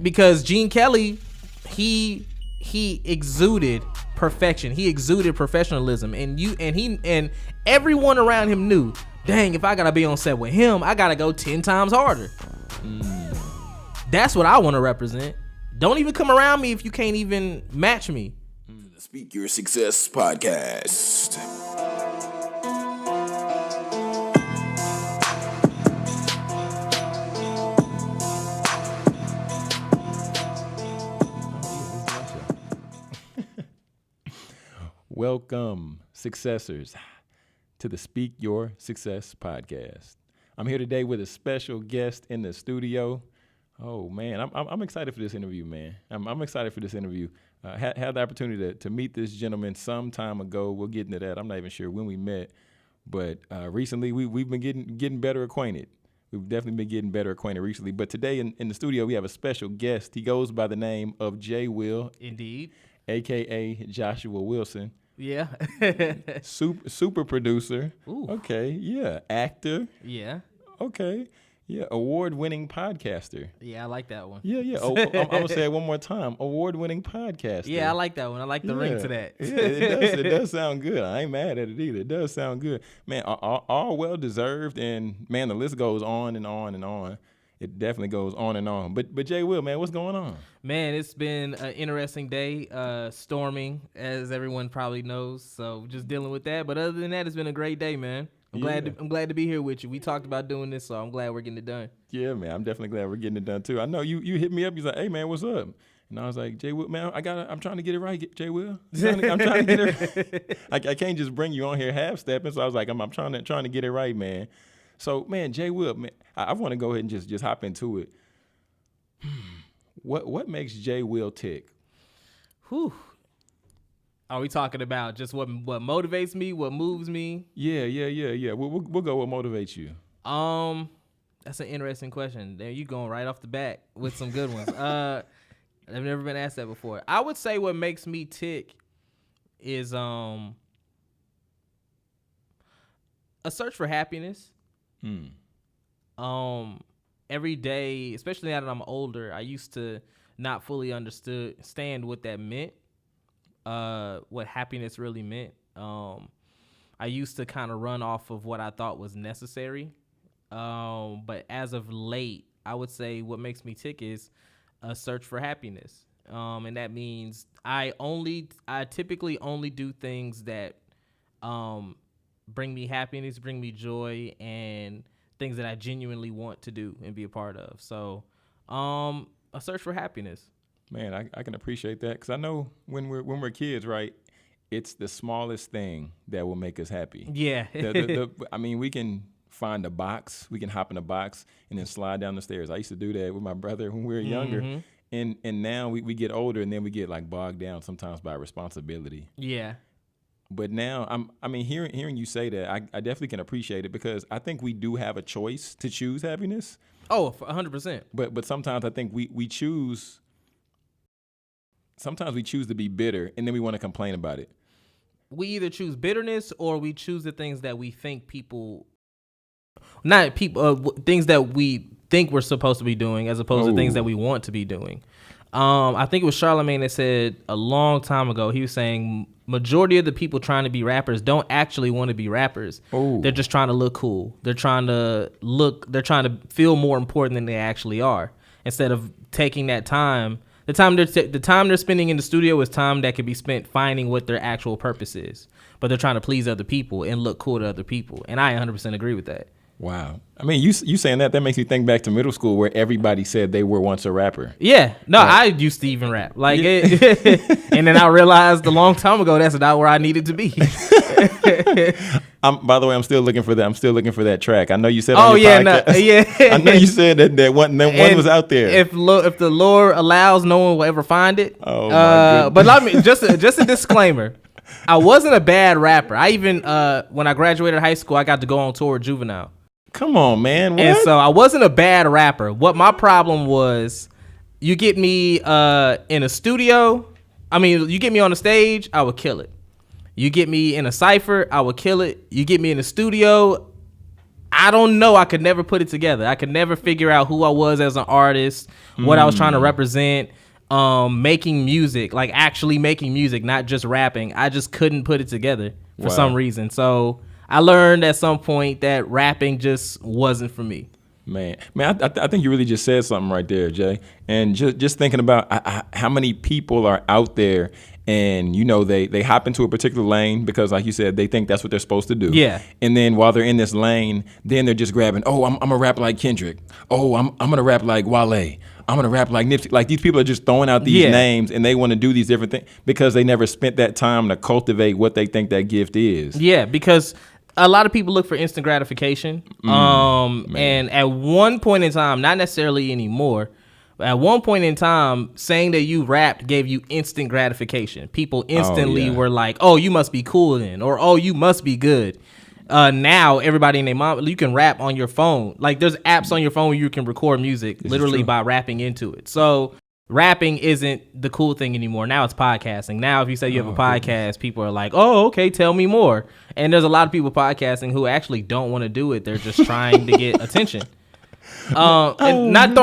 because Gene Kelly, he exuded perfection. He exuded professionalism, and everyone around him knew, dang, if I gotta be on set with him, I gotta go 10 times harder. That's what I want to represent. Don't even come around me if you can't even match me. The Speak Your Success podcast. Welcome, successors, to the Speak Your Success podcast. I'm here today with a special guest in the studio. Oh man, I'm excited for this interview, man. I'm excited for this interview. Had the opportunity to meet this gentleman some time ago. We'll get into that. I'm not even sure when we met, but recently we've been getting better acquainted. We've definitely been getting better acquainted recently. But today in the studio we have a special guest. He goes by the name of Jay Wil. Indeed. AKA Joshua Wilson. Yeah. super producer. Ooh. Okay, yeah. Actor. Yeah. Okay. Yeah, award-winning podcaster. Yeah, I like that one. Yeah. Oh, I'm going to say it one more time. Award-winning podcaster. Yeah, I like that one. I like the ring to that. Yeah, it does sound good. I ain't mad at it either. It does sound good. Man, all well-deserved, and, man, the list goes on and on and on. It definitely goes on and on. But Jay Wil, man, what's going on? Man, it's been an interesting day, storming, as everyone probably knows. So just dealing with that. But other than that, it's been a great day, man. I'm glad to be here with you. We talked about doing this, so I'm glad we're getting it done. Yeah, man, I'm definitely glad we're getting it done too. I know you hit me up. You're like, hey, man, what's up? And I was like, Jay Wil, man, I'm trying to get it right, Jay Wil. I'm trying to get it right. I can't just bring you on here half-stepping. So I was like, I'm trying to get it right, man. So, man, Jay Wil, man, I want to go ahead and just hop into it. What makes Jay Wil tick? Whew. Are we talking about just what motivates me, what moves me? Yeah. We'll go what motivates you. That's an interesting question. There you going right off the bat with some good ones. I've never been asked that before. I would say what makes me tick is a search for happiness. Every day, especially now that I'm older, I used to not fully understand what that meant, what happiness really meant. I used to kind of run off of what I thought was necessary. But as of late, I would say what makes me tick is a search for happiness. And that means I typically only do things that bring me happiness, bring me joy, and things that I genuinely want to do and be a part of. So, a search for happiness. Man, I can appreciate that, because I know when we're kids, right, it's the smallest thing that will make us happy. Yeah. I mean, we can find a box, we can hop in a box and then slide down the stairs. I used to do that with my brother when we were younger. Mm-hmm. And now we get older, and then we get like bogged down sometimes by responsibility. Yeah. But now, hearing you say that, I definitely can appreciate it, because I think we do have a choice to choose happiness. Oh, 100%. But sometimes I think we choose. Sometimes we choose to be bitter, and then we want to complain about it. We either choose bitterness, or we choose the things that we think things that we think we're supposed to be doing, as opposed to things that we want to be doing. I think it was Charlamagne that said a long time ago, he was saying majority of the people trying to be rappers don't actually want to be rappers. They're just trying to look cool. They're trying to feel more important than they actually are, instead of taking that time. The time they're spending in the studio is time that could be spent finding what their actual purpose is. But they're trying to please other people and look cool to other people. And I 100% agree with that. Wow. I mean, you saying that makes me think back to middle school, where everybody said they were once a rapper. Yeah. No, right. I used to even rap. And then I realized a long time ago that's not where I needed to be. By the way, I'm still looking for that. I'm still looking for that track. I know you said on your podcast. I know you said that one was out there. If the Lord allows, no one will ever find it. Oh my goodness. But let me just a disclaimer. I wasn't a bad rapper. I even when I graduated high school, I got to go on tour with Juvenile. Come on, man. What? And so I wasn't a bad rapper. What my problem was, you get me in a studio. You get me on the stage, I would kill it. You get me in a cypher, I would kill it. You get me in the studio, I don't know. I could never put it together. I could never figure out who I was as an artist, what I was trying to represent, making music, like actually making music, not just rapping. I just couldn't put it together for some reason. So I learned at some point that rapping just wasn't for me. Man, I think you really just said something right there, Jay. And just thinking about how many people are out there, and they hop into a particular lane because, like you said, they think that's what they're supposed to do. Yeah. And then while they're in this lane, then they're just grabbing. Oh, I'm gonna rap like Kendrick. Oh, I'm gonna rap like Wale. I'm gonna rap like Nipsey. Like, these people are just throwing out these names, and they want to do these different things because they never spent that time to cultivate what they think that gift is. Yeah, because a lot of people look for instant gratification. And at one point in time, not necessarily anymore, but at one point in time, saying that you rapped gave you instant gratification. People instantly were like, oh, you must be cool then, or oh, you must be good. Now everybody and their mom, you can rap on your phone. Like, there's apps on your phone where you can record music literally by rapping into it. So rapping isn't the cool thing anymore. Now it's podcasting. Now if you say you have a podcast, people are like, oh, okay, tell me more. And there's a lot of people podcasting who actually don't want to do it. They're just trying to get attention. And not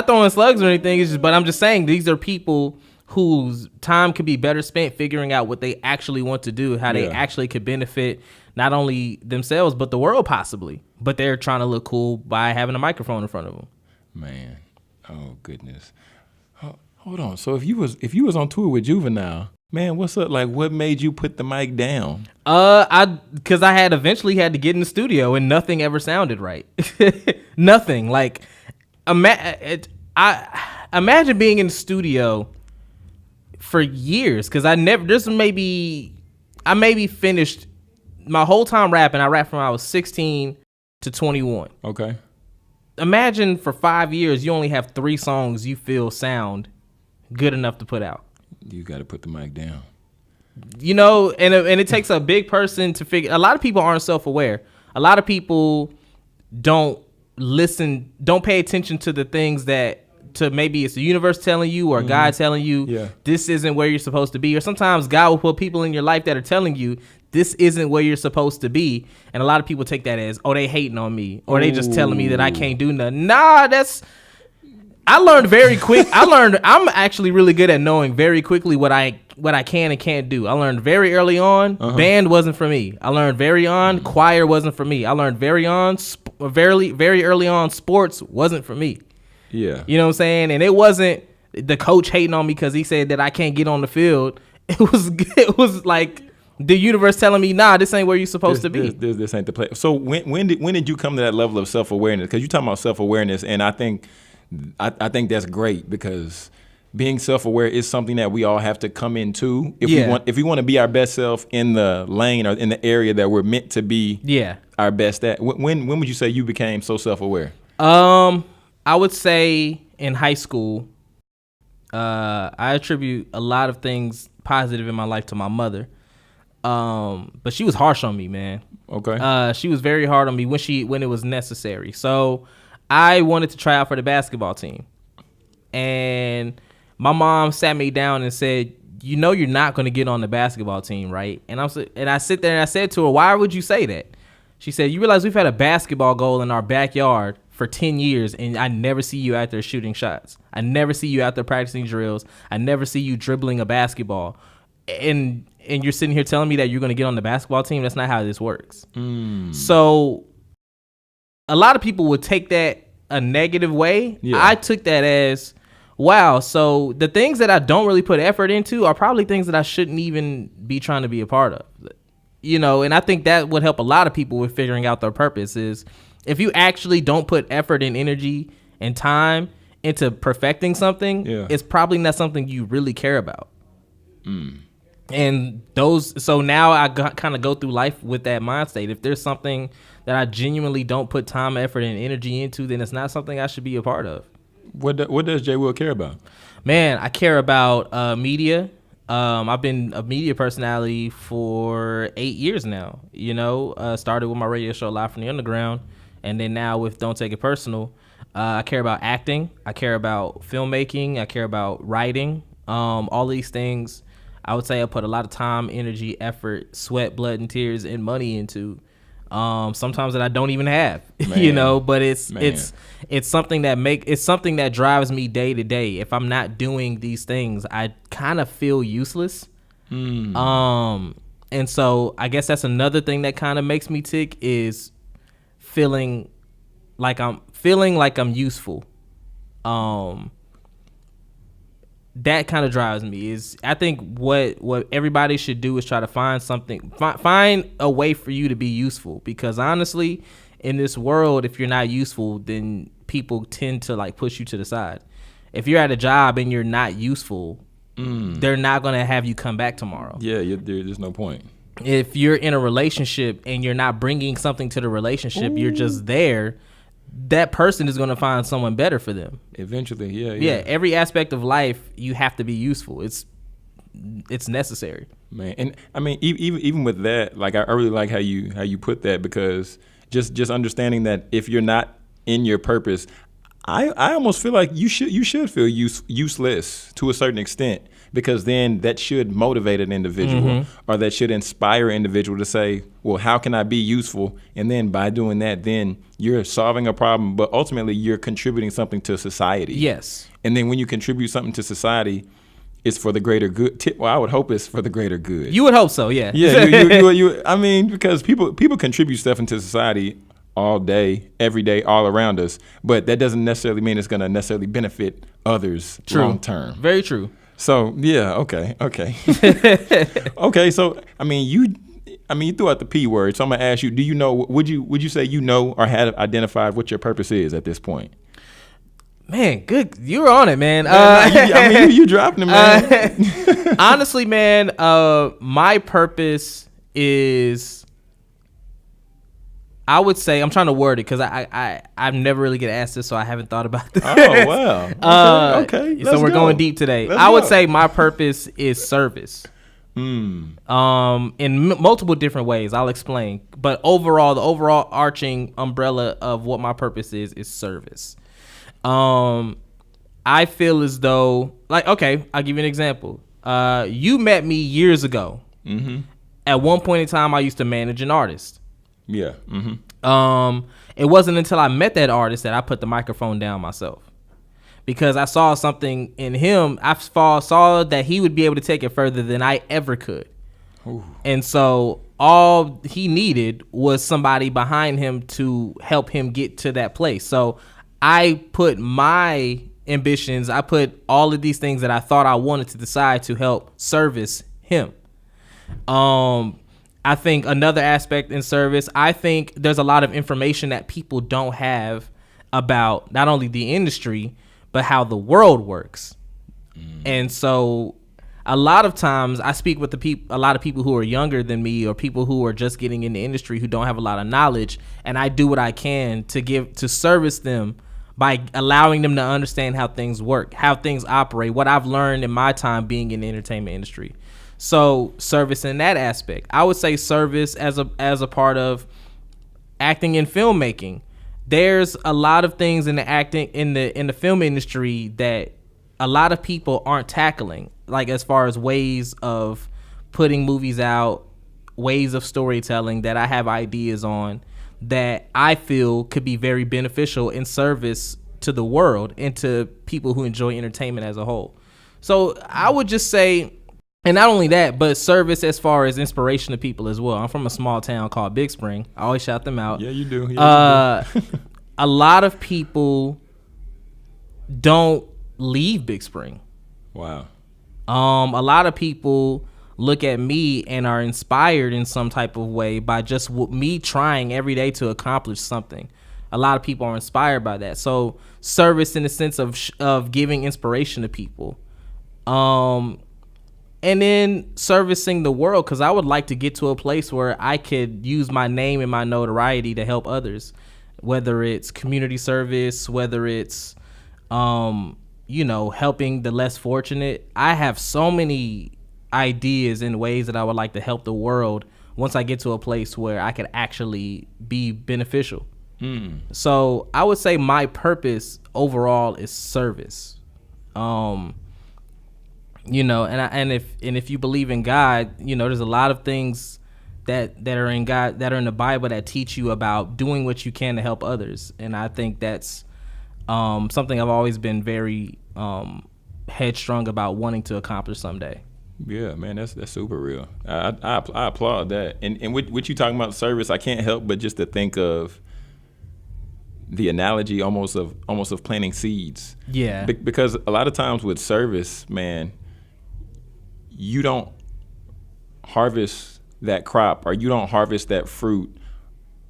throwing slugs or anything, but I'm just saying these are people whose time could be better spent figuring out what they actually want to do, how they actually could benefit not only themselves but the world possibly. But they're trying to look cool by having a microphone in front of them. Man, oh goodness. Hold on. So if you was on tour with Juvenile, man, what's up? Like, what made you put the mic down? Because I had eventually had to get in the studio and nothing ever sounded right. Nothing. Like, I imagine being in the studio for years, because I maybe finished my whole time rapping. I rapped from I was 16 to 21. Okay. Imagine for 5 years you only have 3 songs you feel sound good enough to put out. You got to put the mic down. And it takes a big person to figure. A lot of people aren't self-aware. A lot of people don't pay attention to the things maybe it's the universe telling you or God telling you this isn't where you're supposed to be. Or sometimes God will put people in your life that are telling you this isn't where you're supposed to be. And a lot of people take that as, oh, they hating on me, or they just telling me that I can't do nothing. Nah, I learned very quick. I'm actually really good at knowing very quickly what I can and can't do. I learned very early on, band wasn't for me. I learned very on, choir wasn't for me. I learned very early on, sports wasn't for me. Yeah. You know what I'm saying? And it wasn't the coach hating on me because he said that I can't get on the field. It was like the universe telling me, nah, this ain't where you're supposed to be. This ain't the place. So when did you come to that level of self-awareness? Because you're talking about self-awareness, and I think that's great, because being self-aware is something that we all have to come into if we want to be our best self in the lane or in the area that we're meant to be our best at. When would you say you became so self-aware? I would say in high school. I attribute a lot of things positive in my life to my mother. But she was harsh on me, man. Okay. She was very hard on me when it was necessary. So I wanted to try out for the basketball team, and my mom sat me down and said, you're not going to get on the basketball team, right? And I sit there and I said to her, why would you say that? She said, you realize we've had a basketball goal in our backyard for 10 years, and I never see you out there shooting shots. I never see you out there practicing drills. I never see you dribbling a basketball. And you're sitting here telling me that you're going to get on the basketball team? That's not how this works. So a lot of people would take that a negative way. I took that as, wow, so the things that I don't really put effort into are probably things that I shouldn't even be trying to be a part of. And I think that would help a lot of people with figuring out their purpose is if you actually don't put effort and energy and time into perfecting something, it's probably not something you really care about. And so now I kind of go through life with that mind state. If there's something that I genuinely don't put time, effort, and energy into, then it's not something I should be a part of. What does Jay Wil care about? Man, I care about media. I've been a media personality for 8 years now. Started with my radio show Live from the Underground, and then now with Don't Take It Personal. I care about acting. I care about filmmaking. I care about writing. All these things, I would say I put a lot of time, energy, effort, sweat, blood, and tears, and money into. sometimes that I don't even have, Man. but Man. it's something that drives me day to day. If I'm not doing these things, I kind of feel useless. And so I guess that's another thing that kind of makes me tick is feeling like I'm useful. That kind of drives me. Is I think what everybody should do is try to find a way for you to be useful, because honestly, in this world, if you're not useful, then people tend to like push you to the side. If you're at a job and you're not useful, they're not going to have you come back tomorrow. Yeah, there's no point. If you're in a relationship and you're not bringing something to the relationship, you're just there, that person is going to find someone better for them. Eventually, Yeah, every aspect of life, you have to be useful. It's necessary. Man, and I mean, even with that, like I really like how you put that, because just understanding that if you're not in your purpose, I almost feel like you should feel useless to a certain extent, because then that should motivate an individual, or that should inspire an individual to say, well, how can I be useful? And then by doing that, then you're solving a problem, but ultimately you're contributing something to society. Yes. And then when you contribute something to society, it's for the greater good. Well, I would hope it's for the greater good. You would hope so, yeah. Yeah, you I mean, because people contribute stuff into society all day, every day, all around us, but that doesn't necessarily mean it's going to necessarily benefit others long term. Very true. So yeah, okay. Okay, so I mean you threw out the P word, so I'm gonna ask you, do you know, would you say you know or have identified what your purpose is at this point? Man, good. You were on it, man. You dropped it, man. Honestly, man, my purpose is, I would say, I'm trying to word it because I've never really get asked this, so I haven't thought about this. Oh, wow. Okay. So we're going deep today. I would say my purpose is service. In multiple different ways. I'll explain. But overall, the overall arching umbrella of what my purpose is service. I feel as though, like, okay, I'll give you an example. You met me years ago. At one point in time, I used to manage an artist. Yeah. It wasn't until I met that artist that I put the microphone down myself, because I saw something in him. I saw that he would be able to take it further than I ever could. Ooh. And so all he needed was somebody behind him to help him get to that place. So I put my ambitions, I put all of these things that I thought I wanted to decide to help service him. I think another aspect in service, I think there's a lot of information that people don't have about not only the industry, but how the world works. And so a lot of times I speak with a lot of people who are younger than me, or people who are just getting in the industry who don't have a lot of knowledge, and I do what I can to service them by allowing them to understand how things work, how things operate, what I've learned in my time being in the entertainment industry. So service in that aspect. I would say service as a part of acting and filmmaking. There's a lot of things in the acting in the film industry that a lot of people aren't tackling, like as far as ways of putting movies out, ways of storytelling that I have ideas on that I feel could be very beneficial in service to the world and to people who enjoy entertainment as a whole. So I would just say, and not only that, but service as far as inspiration to people as well. I'm from a small town called Big Spring. I always shout them out. Yeah, you do. Yeah, you do. A lot of people don't leave Big Spring. Wow. A lot of people look at me and are inspired in some type of way by just me trying every day to accomplish something. A lot of people are inspired by that. So service in the sense of giving inspiration to people. And then servicing the world, because I would like to get to a place where I could use my name and my notoriety to help others, whether it's community service, whether it's, helping the less fortunate. I have so many ideas and ways that I would like to help the world once I get to a place where I could actually be beneficial. So I would say my purpose overall is service. And if you believe in God, there's a lot of things that are in God, that are in the Bible, that teach you about doing what you can to help others. And I think that's something I've always been very headstrong about wanting to accomplish someday. Yeah, man, that's super real. I applaud that. And what you talking about service, I can't help but just to think of the analogy almost of planting seeds. Yeah. Because a lot of times with service, man, you don't harvest that crop, or you don't harvest that fruit,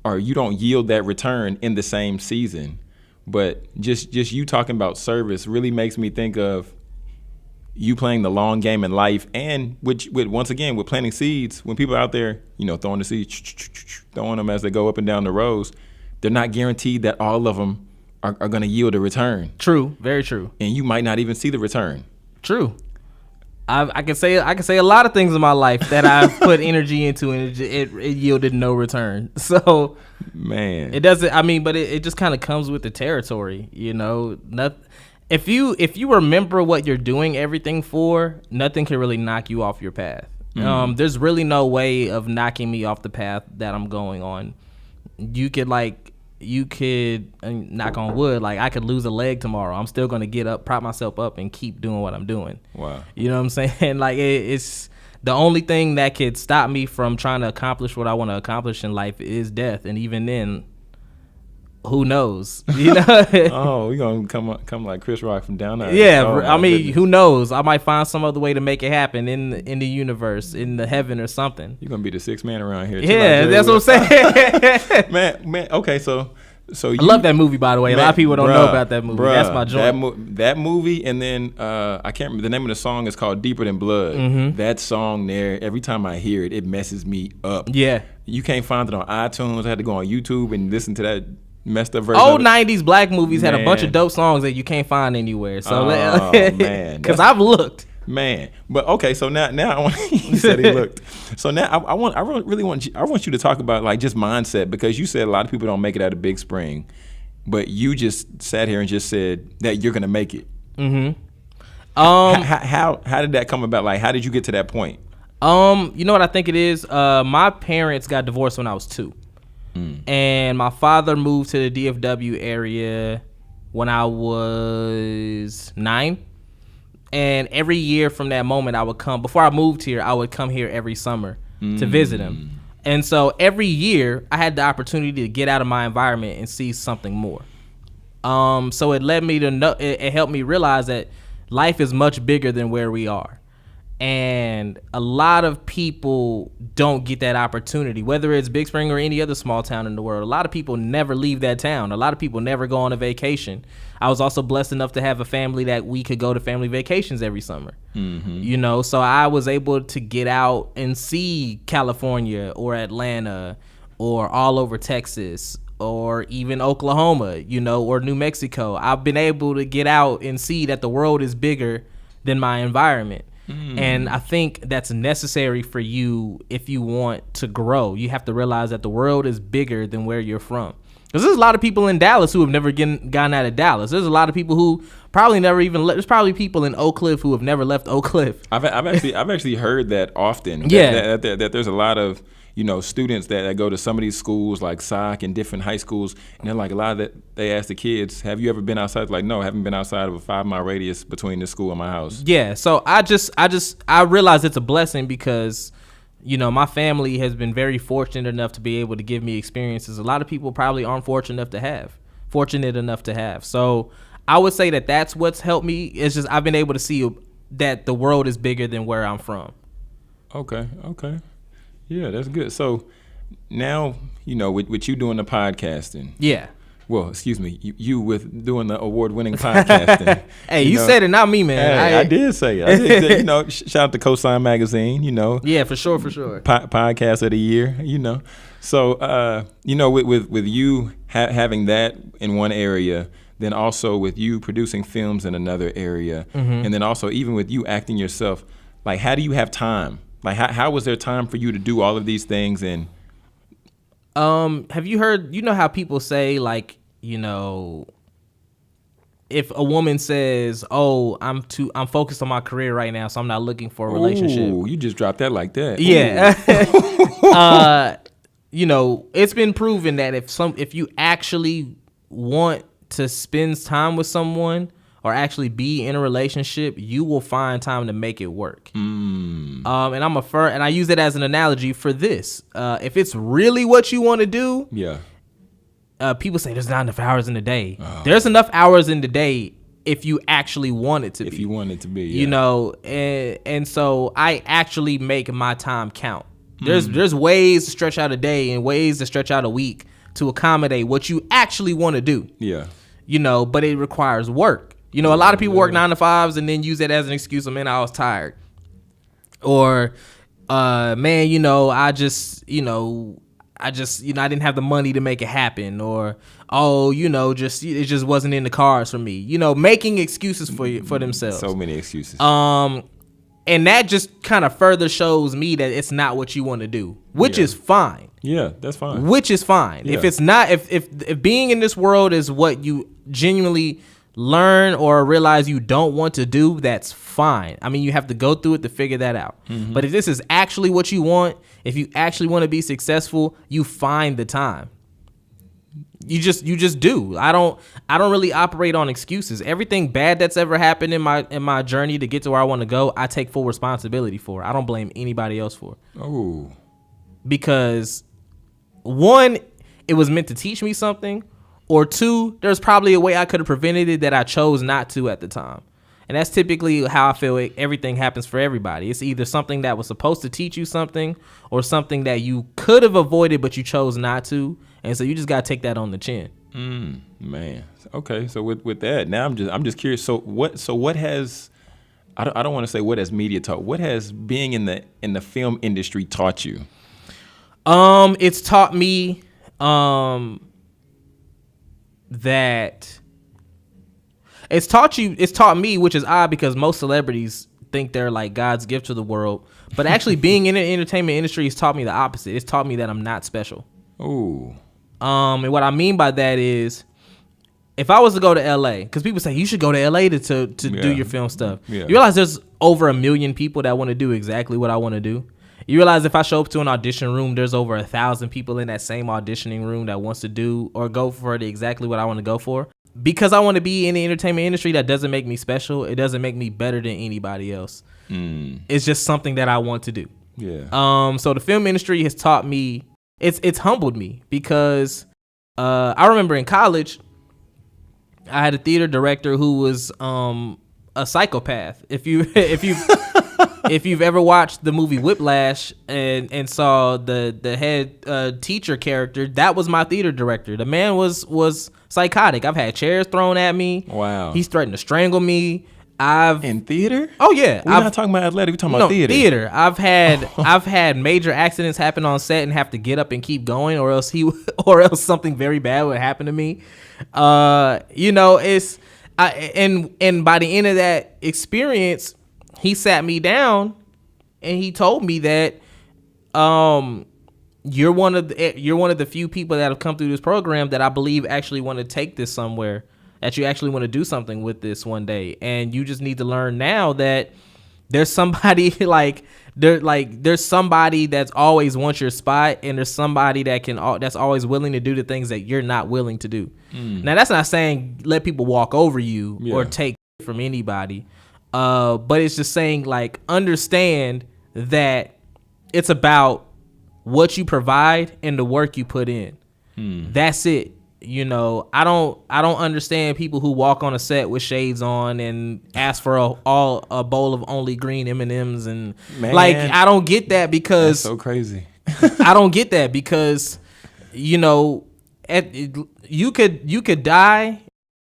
or you don't yield that return in the same season. But just you talking about service really makes me think of you playing the long game in life, and with once again with planting seeds. When people are out there, throwing the seeds, throwing them as they go up and down the rows, they're not guaranteed that all of them are going to yield a return. True, very true. And you might not even see the return. True. I can say a lot of things in my life that I've put energy into, and it yielded no return. So, man, it doesn't. I mean, but it just kind of comes with the territory, If you remember what you're doing everything for, nothing can really knock you off your path. Mm-hmm. There's really no way of knocking me off the path that I'm going on. You could knock on wood, like I could lose a leg tomorrow. I'm still gonna get up, prop myself up, and keep doing what I'm doing. Wow. You know what I'm saying? Like it's the only thing that could stop me from trying to accomplish what I want to accomplish in life is death, and even then, who knows? Oh, we gonna come like Chris Rock from down there. Yeah, oh, I mean, goodness. Who knows? I might find some other way to make it happen in the universe, in the heaven or something. You're gonna be the sixth man around here. Yeah, that's what I'm saying. man. Okay, so I love that movie, by the way. A lot of people don't know about that movie. That's my joint. That movie, and then I can't remember the name of the song. Is called "Deeper Than Blood." Mm-hmm. That song there, every time I hear it, it messes me up. Yeah, you can't find it on iTunes. I had to go on YouTube and listen to that messed up version. Old 90s black movies had a bunch of dope songs that you can't find anywhere. So man, because I've looked, man. But okay, so now I want. You said he looked. So now I want you to talk about like just mindset, because you said a lot of people don't make it out of Big Spring, but you just sat here and just said that you're gonna make it. Mm-hmm. How did that come about? Like, how did you get to that point? You know what I think it is? My parents got divorced when I was 2. And my father moved to the DFW area when I was 9. And every year from that moment, before I moved here, I would come here every summer to visit him. And so every year, I had the opportunity to get out of my environment and see something more. So it led me to know, it helped me realize that life is much bigger than where we are. And a lot of people don't get that opportunity, whether it's Big Spring or any other small town in the world. A lot of people never leave that town. A lot of people never go on a vacation. I was also blessed enough to have a family that we could go to family vacations every summer. Mm-hmm. So I was able to get out and see California or Atlanta or all over Texas or even Oklahoma, or New Mexico. I've been able to get out and see that the world is bigger than my environment. And I think that's necessary for you if you want to grow. You have to realize that the world is bigger than where you're from. Because there's a lot of people in Dallas who have never gotten out of Dallas. There's a lot of people who probably never even there's probably people in Oak Cliff who have never left Oak Cliff. I've actually heard that often. Yeah. That there's a lot of students that go to some of these schools like SOC and different high schools, and they're like, a lot of that, they ask the kids, have you ever been outside? Like, no, I haven't been outside of a 5-mile radius between this school and my house. Yeah, so I realize it's a blessing because, my family has been very fortunate enough to be able to give me experiences a lot of people probably aren't fortunate enough to have. So I would say that that's what's helped me. It's just I've been able to see that the world is bigger than where I'm from. Okay. Yeah, that's good. So now, with you doing the podcasting. Yeah. Well, excuse me, you with doing the award-winning podcasting. Hey, you said it, not me, man. Hey, I did say it. Shout out to Cosign Magazine, Yeah, for sure. Podcast of the year, So, with you having that in one area, then also with you producing films in another area, and then also even with you acting yourself, like, how do you have time? Like, how was there time for you to do all of these things? And have you heard, how people say, like, if a woman says, "Oh, I'm focused on my career right now, so I'm not looking for a relationship." Ooh, you just dropped that like that. Yeah. It's been proven that if you actually want to spend time with someone or actually be in a relationship, you will find time to make it work. And I use it as an analogy for this. If it's really what you want to do, Yeah. People say there's not enough hours in the day. There's enough hours in the day if you actually want it to be. If you want it to be, yeah. And so I actually make my time count. There's ways to stretch out a day and ways to stretch out a week to accommodate what you actually want to do. Yeah. But it requires work. A lot of people work 9 to 5s and then use it as an excuse. Man, I was tired. Or, I didn't have the money to make it happen. Or, it just wasn't in the cards for me. Making excuses for themselves. So many excuses. And that just kind of further shows me that it's not what you want to do, which is fine. Yeah, that's fine. Which is fine. Yeah. If it's not, if being in this world is what you genuinely learn or realize you don't want to do, that's fine. I mean, you have to go through it to figure that out. But if this is actually what you want, if you actually want to be successful, you find the time. You just do. I don't really operate on excuses. Everything bad that's ever happened in my journey to get to where I want to go, I take full responsibility for. I don't blame anybody else for. Oh. Because 1, it was meant to teach me something, or 2, there's probably a way I could have prevented it that I chose not to at the time. And that's typically how I feel everything happens for everybody. It's either something that was supposed to teach you something or something that you could have avoided but you chose not to. And so you just got to take that on the chin. Man. Okay. So with that, now I'm just curious. So what has, I don't want to say what has media taught. What has being in the film industry taught you? It's taught me that it's taught me, which is odd because most celebrities think they're like God's gift to the world, but actually being in the entertainment industry has taught me the opposite. It's taught me that I'm not special. Ooh. And what I mean by that is, if I was to go to LA, because people say you should go to LA to do your film stuff. Yeah. You realize there's over 1 million people that want to do exactly what I want to do. You realize if I show up to an audition room, there's over 1,000 people in that same auditioning room that wants to do or go for exactly what I want to go for. Because I want to be in the entertainment industry, that doesn't make me special. It doesn't make me better than anybody else. It's just something that I want to do. Yeah. So the film industry has taught me, it's humbled me because I remember in college, I had a theater director who was a psychopath. If you've ever watched the movie Whiplash and saw the head teacher character, that was my theater director. The man was psychotic. I've had chairs thrown at me. Wow. He's threatened to strangle me. In theater? Oh yeah. We're not talking about athletic. We're talking about theater. I've had major accidents happen on set and have to get up and keep going, or else something very bad would happen to me. And by the end of that experience, he sat me down and he told me that you're one of the few people that have come through this program that I believe actually want to take this somewhere, that you actually want to do something with this one day, and you just need to learn now that there's somebody there's somebody that's always wants your spot, and there's somebody that's always willing to do the things that you're not willing to do. Now that's not saying let people walk over you or take from anybody, but it's just saying like understand that it's about what you provide and the work you put in. That's it. I don't understand people who walk on a set with shades on and ask for a bowl of only green M&Ms and I don't get that because that's so crazy. I don't get that because you could die.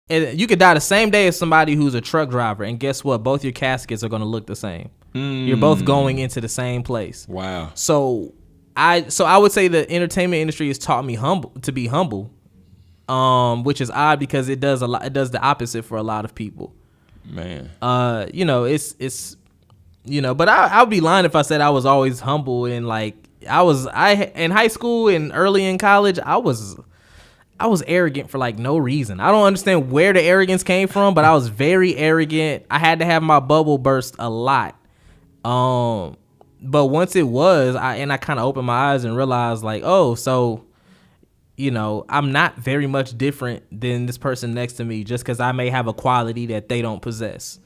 You could die the same day as somebody who's a truck driver, and guess what? Both your caskets are going to look the same. You're both going into the same place. Wow. So I would say the entertainment industry has taught me to be humble, which is odd because it does the opposite for a lot of people. Man. It's but I would be lying if I said I was always humble and like I in high school and early in college I was arrogant for like no reason. I don't understand where the arrogance came from, but I was very arrogant. I had to have my bubble burst a lot. But once it was, I kind of opened my eyes and realized like, oh, so, you know, I'm not very much different than this person next to me just because I may have a quality that they don't possess.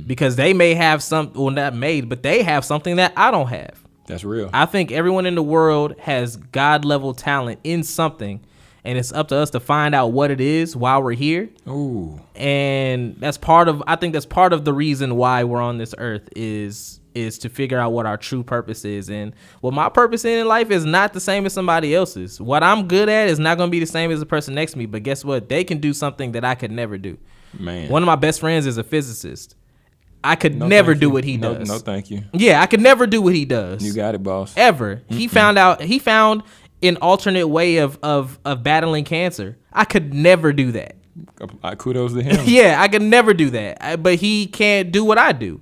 Because they may have but they have something that I don't have. That's real. I think everyone in the world has God level talent in something. And it's up to us to find out what it is while we're here. Ooh. And I think that's part of the reason why we're on this earth is to figure out what our true purpose is. And what my purpose in life is not the same as somebody else's. What I'm good at is not going to be the same as the person next to me. But guess what? They can do something that I could never do. Man. One of my best friends is a physicist. I could never do what he does. No, thank you. Yeah, I could never do what he does. You got it, boss. Ever. He found an alternate way of battling cancer. I could never do that. Kudos to him. Yeah, I could never do that. But he can't do what I do.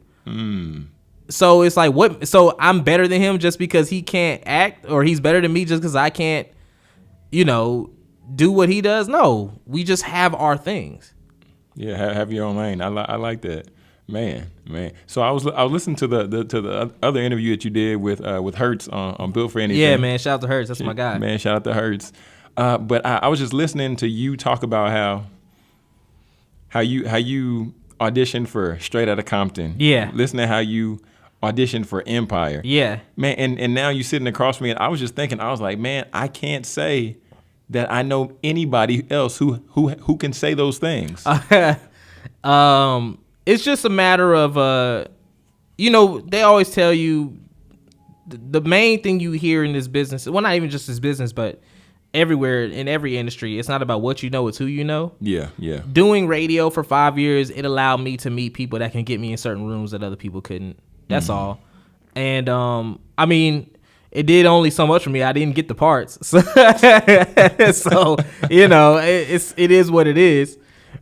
So it's like, what? So I'm better than him just because he can't act, or he's better than me just because I can't, you know, do what he does? No, we just have our things. Yeah, have your own lane. I like that. Man. So I was listening to the other interview that you did with Hertz on Built for Anything. Yeah, man. Shout out to Hertz. That's my guy. Man, shout out to Hertz. But I was just listening to you talk about how you auditioned for Straight Outta Compton. Yeah. Listening to how you auditioned for Empire. Yeah. Man, and now you sitting across from me, and I was just thinking, I was like, man, I can't say that I know anybody else who can say those things. It's just a matter of, you know, they always tell you the main thing you hear in this business, well, not even just this business, but everywhere in every industry, it's not about what you know, it's who you know. Yeah. Doing radio for 5 years, it allowed me to meet people that can get me in certain rooms that other people couldn't. That's all. And, I mean, it did only so much for me. I didn't get the parts. So, you know, it is what it is.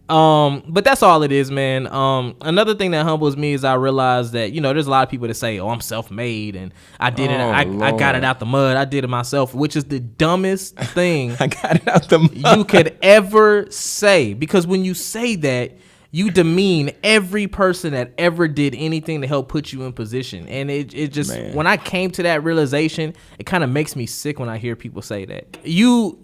But that's all it is, man. Another thing that humbles me is I realize that, you know, there's a lot of people that say, oh, I'm self-made and I did it. I got it out the mud. I did it myself, which is the dumbest thing I got it out the mud. You could ever say, because when you say that, you demean every person that ever did anything to help put you in position. And it just, man, when I came to that realization, it kind of makes me sick when I hear people say that. You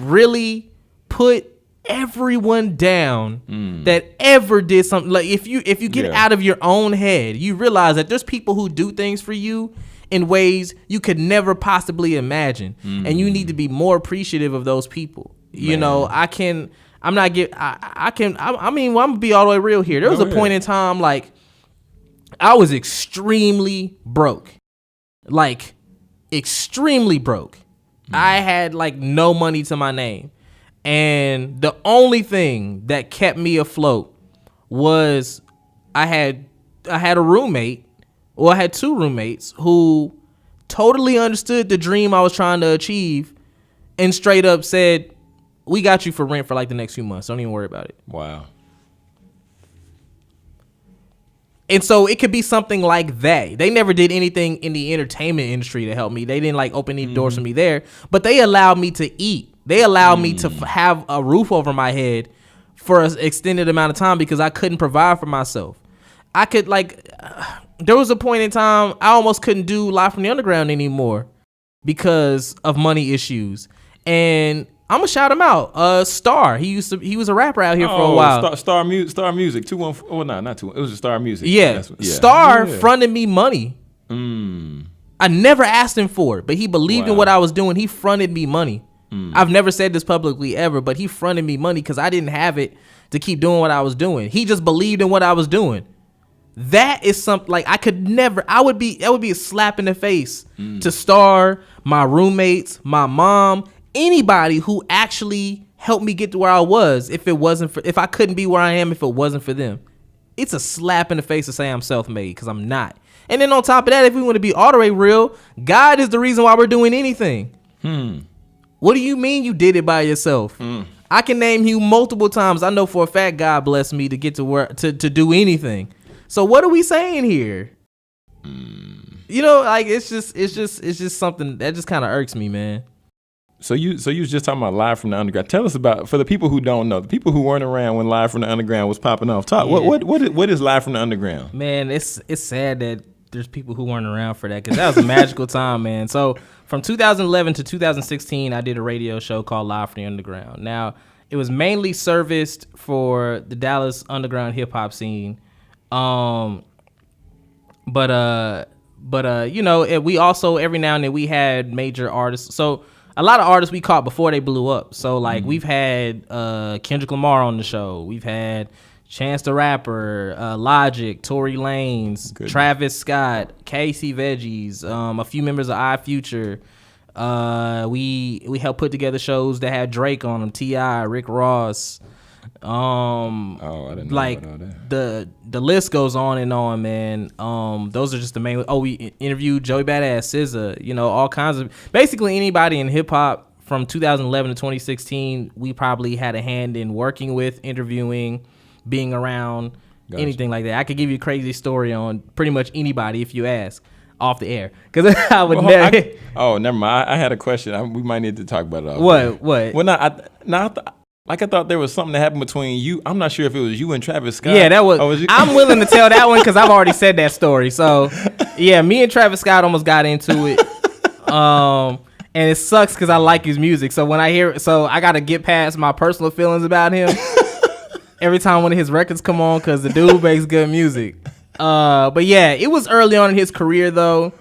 really put everyone down that ever did something. Like if you get out of your own head, you realize that there's people who do things for you in ways you could never possibly imagine, and you need to be more appreciative of those people. Man. You know, I'm gonna be all the way real here. There was a point in time, like, I was extremely broke, I had like no money to my name. And the only thing that kept me afloat was I had a roommate, or I had two roommates who totally understood the dream I was trying to achieve and straight up said, we got you for rent for like the next few months. Don't even worry about it. Wow. And so it could be something like that. They never did anything in the entertainment industry to help me. They didn't like open any doors for me there, but they allowed me to eat. They allowed me to have a roof over my head for an extended amount of time because I couldn't provide for myself. I could there was a point in time I almost couldn't do Live from the Underground anymore because of money issues. And I'm gonna shout him out. Star. He was a rapper out here for a while. Star Music. 214. Well, no, not 2. It was just Star Music. Yeah. Star fronted me money. I never asked him for it, but he believed in what I was doing. He fronted me money. I've never said this publicly ever, but he fronted me money because I didn't have it to keep doing what I was doing. He just believed in what I was doing. That is something like that would be a slap in the face to Star, my roommates, my mom, anybody who actually helped me get to where I was. If I couldn't be where I am, if it wasn't for them, it's a slap in the face to say I'm self-made, because I'm not. And then on top of that, if we want to be all the way real, God is the reason why we're doing anything. What do you mean you did it by yourself? I can name you multiple times. I know for a fact God blessed me to get to work to do anything. So what are we saying here? You know, like it's just something that just kind of irks me, man. So you was just talking about Live from the Underground. Tell us about, for the people who don't know, the people who weren't around when Live from the Underground was popping off. Talk. Yeah. What is Live from the Underground? Man, it's sad that there's people who weren't around for that, because that was a magical time, man. So from 2011 to 2016, I did a radio show called Live from the Underground. Now, it was mainly serviced for the Dallas underground hip hop scene, but you know, we also every now and then we had major artists. So a lot of artists we caught before they blew up. So like we've had Kendrick Lamar on the show. We've had Chance the Rapper, Logic, Tory Lanez, Travis Scott, Casey Veggies, a few members of I Future. We helped put together shows that had Drake on them, T.I., Rick Ross. I didn't know like about all that. the list goes on and on, man. Those are just the main. Oh, we interviewed Joey Badass, SZA, you know, all kinds of, basically anybody in hip hop from 2011 to 2016. We probably had a hand in working with, interviewing, being around, anything like that. I could give you a crazy story on pretty much anybody if you ask off the air, because I would never. Never mind. I had a question. We might need to talk about it. What? Well, I thought there was something that happened between you. I'm not sure if it was you and Travis Scott. Yeah, that was. I'm willing to tell that one because I've already said that story. So, yeah, me and Travis Scott almost got into it. And it sucks because I like his music. So when I hear it, so I got to get past my personal feelings about him every time one of his records come on, because the dude makes good music. But yeah, it was early on in his career though.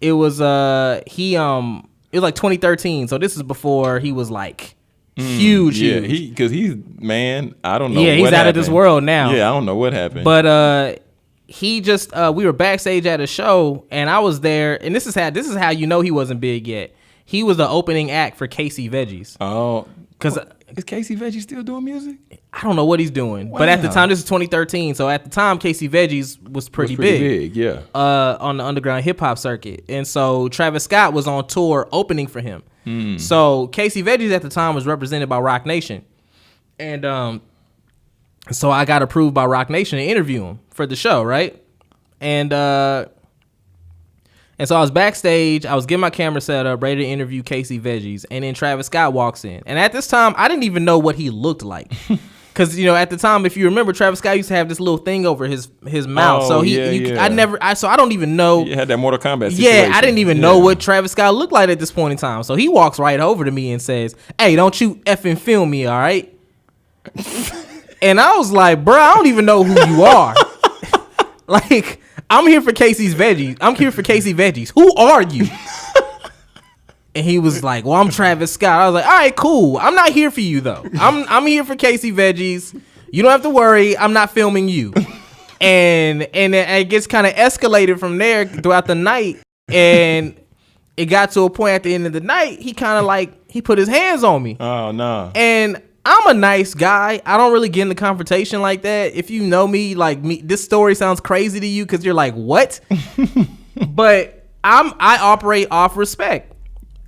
It was it was like 2013. So this is before he was like huge. Yeah, because he's I don't know. Yeah, he's out of this world now. Yeah, I don't know what happened. But he just we were backstage at a show and I was there, and this is how you know he wasn't big yet. He was the opening act for Casey Veggies. Oh, because is Casey Veggies still doing music? I don't know what he's doing, wow. But at the time, this is 2013. So at the time, Casey Veggies was pretty big. Yeah. On the underground hip hop circuit, and so Travis Scott was on tour opening for him. So Casey Veggies at the time was represented by Rock Nation, and so I got approved by Rock Nation to interview him for the show, right? And so I was backstage, I was getting my camera set up, ready to interview Casey Veggies, and then Travis Scott walks in. And at this time, I didn't even know what he looked like. Because, you know, at the time, if you remember, Travis Scott used to have this little thing over his mouth. So I don't even know. You had that Mortal Kombat situation. Yeah, I didn't even know what Travis Scott looked like at this point in time. So he walks right over to me and says, "Hey, don't you effing film me, all right?" And I was like, bro, I don't even know who you are. Like, I'm here for Casey's Veggies. I'm here for Casey Veggies. Who are you? And he was like, well, I'm Travis Scott. I was like, all right, cool. I'm not here for you, though. I'm here for Casey Veggies. You don't have to worry. I'm not filming you. And it gets kind of escalated from there throughout the night. And it got to a point at the end of the night, he kind of like, he put his hands on me. Oh, no. And I'm a nice guy. I don't really get into confrontation like that. If you know me, like me, this story sounds crazy to you because you're like, what? But I operate off respect.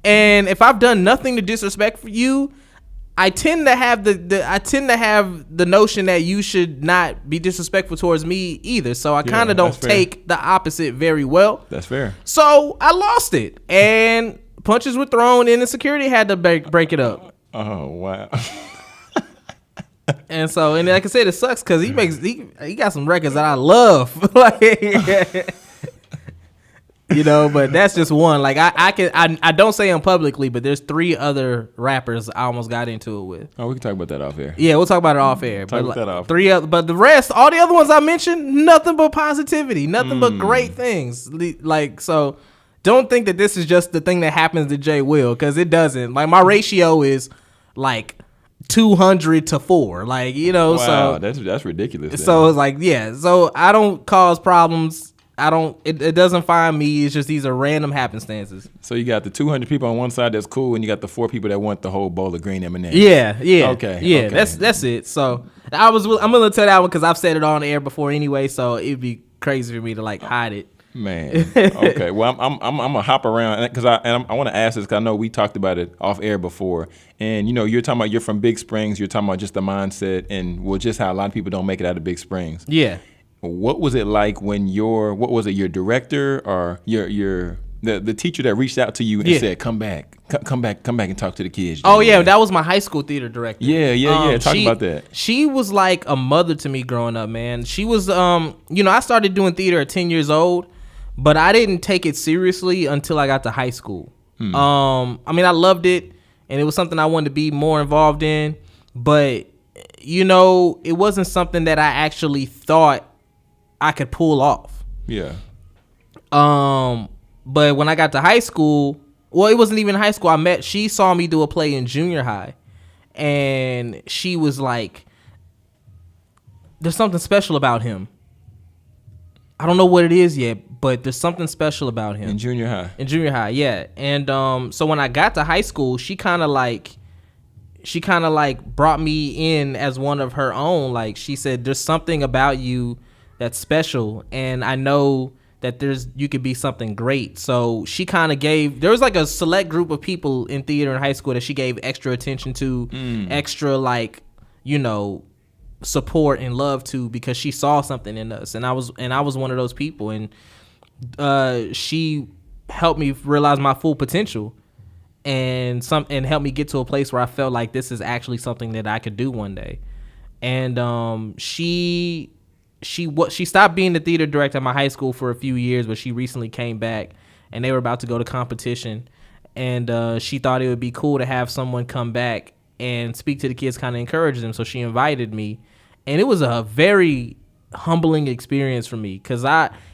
And if I've done nothing to disrespect for you, I tend to have the notion that you should not be disrespectful towards me either. So I kind of don't take the opposite very well. That's fair. So I lost it, and punches were thrown, and the security had to break it up. Oh wow. And so, and like I said, it sucks because he got some records that I love, like, you know. But that's just one. Like I don't say them publicly, but there's 3 other rappers I almost got into it with. Oh, we can talk about that off air. Yeah, we'll talk about it off air. Talk about that off. 3 other, but the rest, all the other ones I mentioned, nothing but positivity, nothing but great things. Like, so don't think that this is just the thing that happens to Jay Wil, because it doesn't. Like, my ratio is like 200 to 4, like, you know. Wow, so that's ridiculous. So it's like, yeah, so I don't cause problems. It doesn't find me. It's just these are random happenstances. So you got the 200 people on one side that's cool, and you got the 4 people that want the whole bowl of green M&Ms. Yeah. Okay. Yeah, that's it. So I'm gonna tell that one because I've said it on the air before anyway. So it'd be crazy for me to like hide it. Man, okay. Well, I'm gonna hop around because I want to ask this because I know we talked about it off air before, and you know you're talking about you're from Big Springs. You're talking about just the mindset and just how a lot of people don't make it out of Big Springs. Yeah. What was it like when your director or your the teacher that reached out to you and said, come back and talk to the kids. Oh yeah, that was my high school theater director. Yeah. Talk about that. She was like a mother to me growing up, man. She was, I started doing theater at 10 years old, but I didn't take it seriously until I got to high school. I loved it, and it was something I wanted to be more involved in, but it wasn't something that I actually thought I could pull off. Yeah. But when I got to high school, well, it wasn't even high school. She saw me do a play in junior high, and she was like, there's something special about him. I don't know what it is yet, but there's something special about him. In junior high, yeah. And so when I got to high school, she kind of like brought me in as one of her own. Like, she said, there's something about you that's special, and I know that you could be something great. So she kind of there was like a select group of people in theater in high school that she gave extra attention to, extra support and love to, because she saw something in us, and I was one of those people, and she helped me realize my full potential, and helped me get to a place where I felt like this is actually something that I could do one day. And she stopped being the theater director at my high school for a few years, but she recently came back, and they were about to go to competition, and she thought it would be cool to have someone come back and speak to the kids, kind of encourage them. So she invited me, and it was a very humbling experience for me, because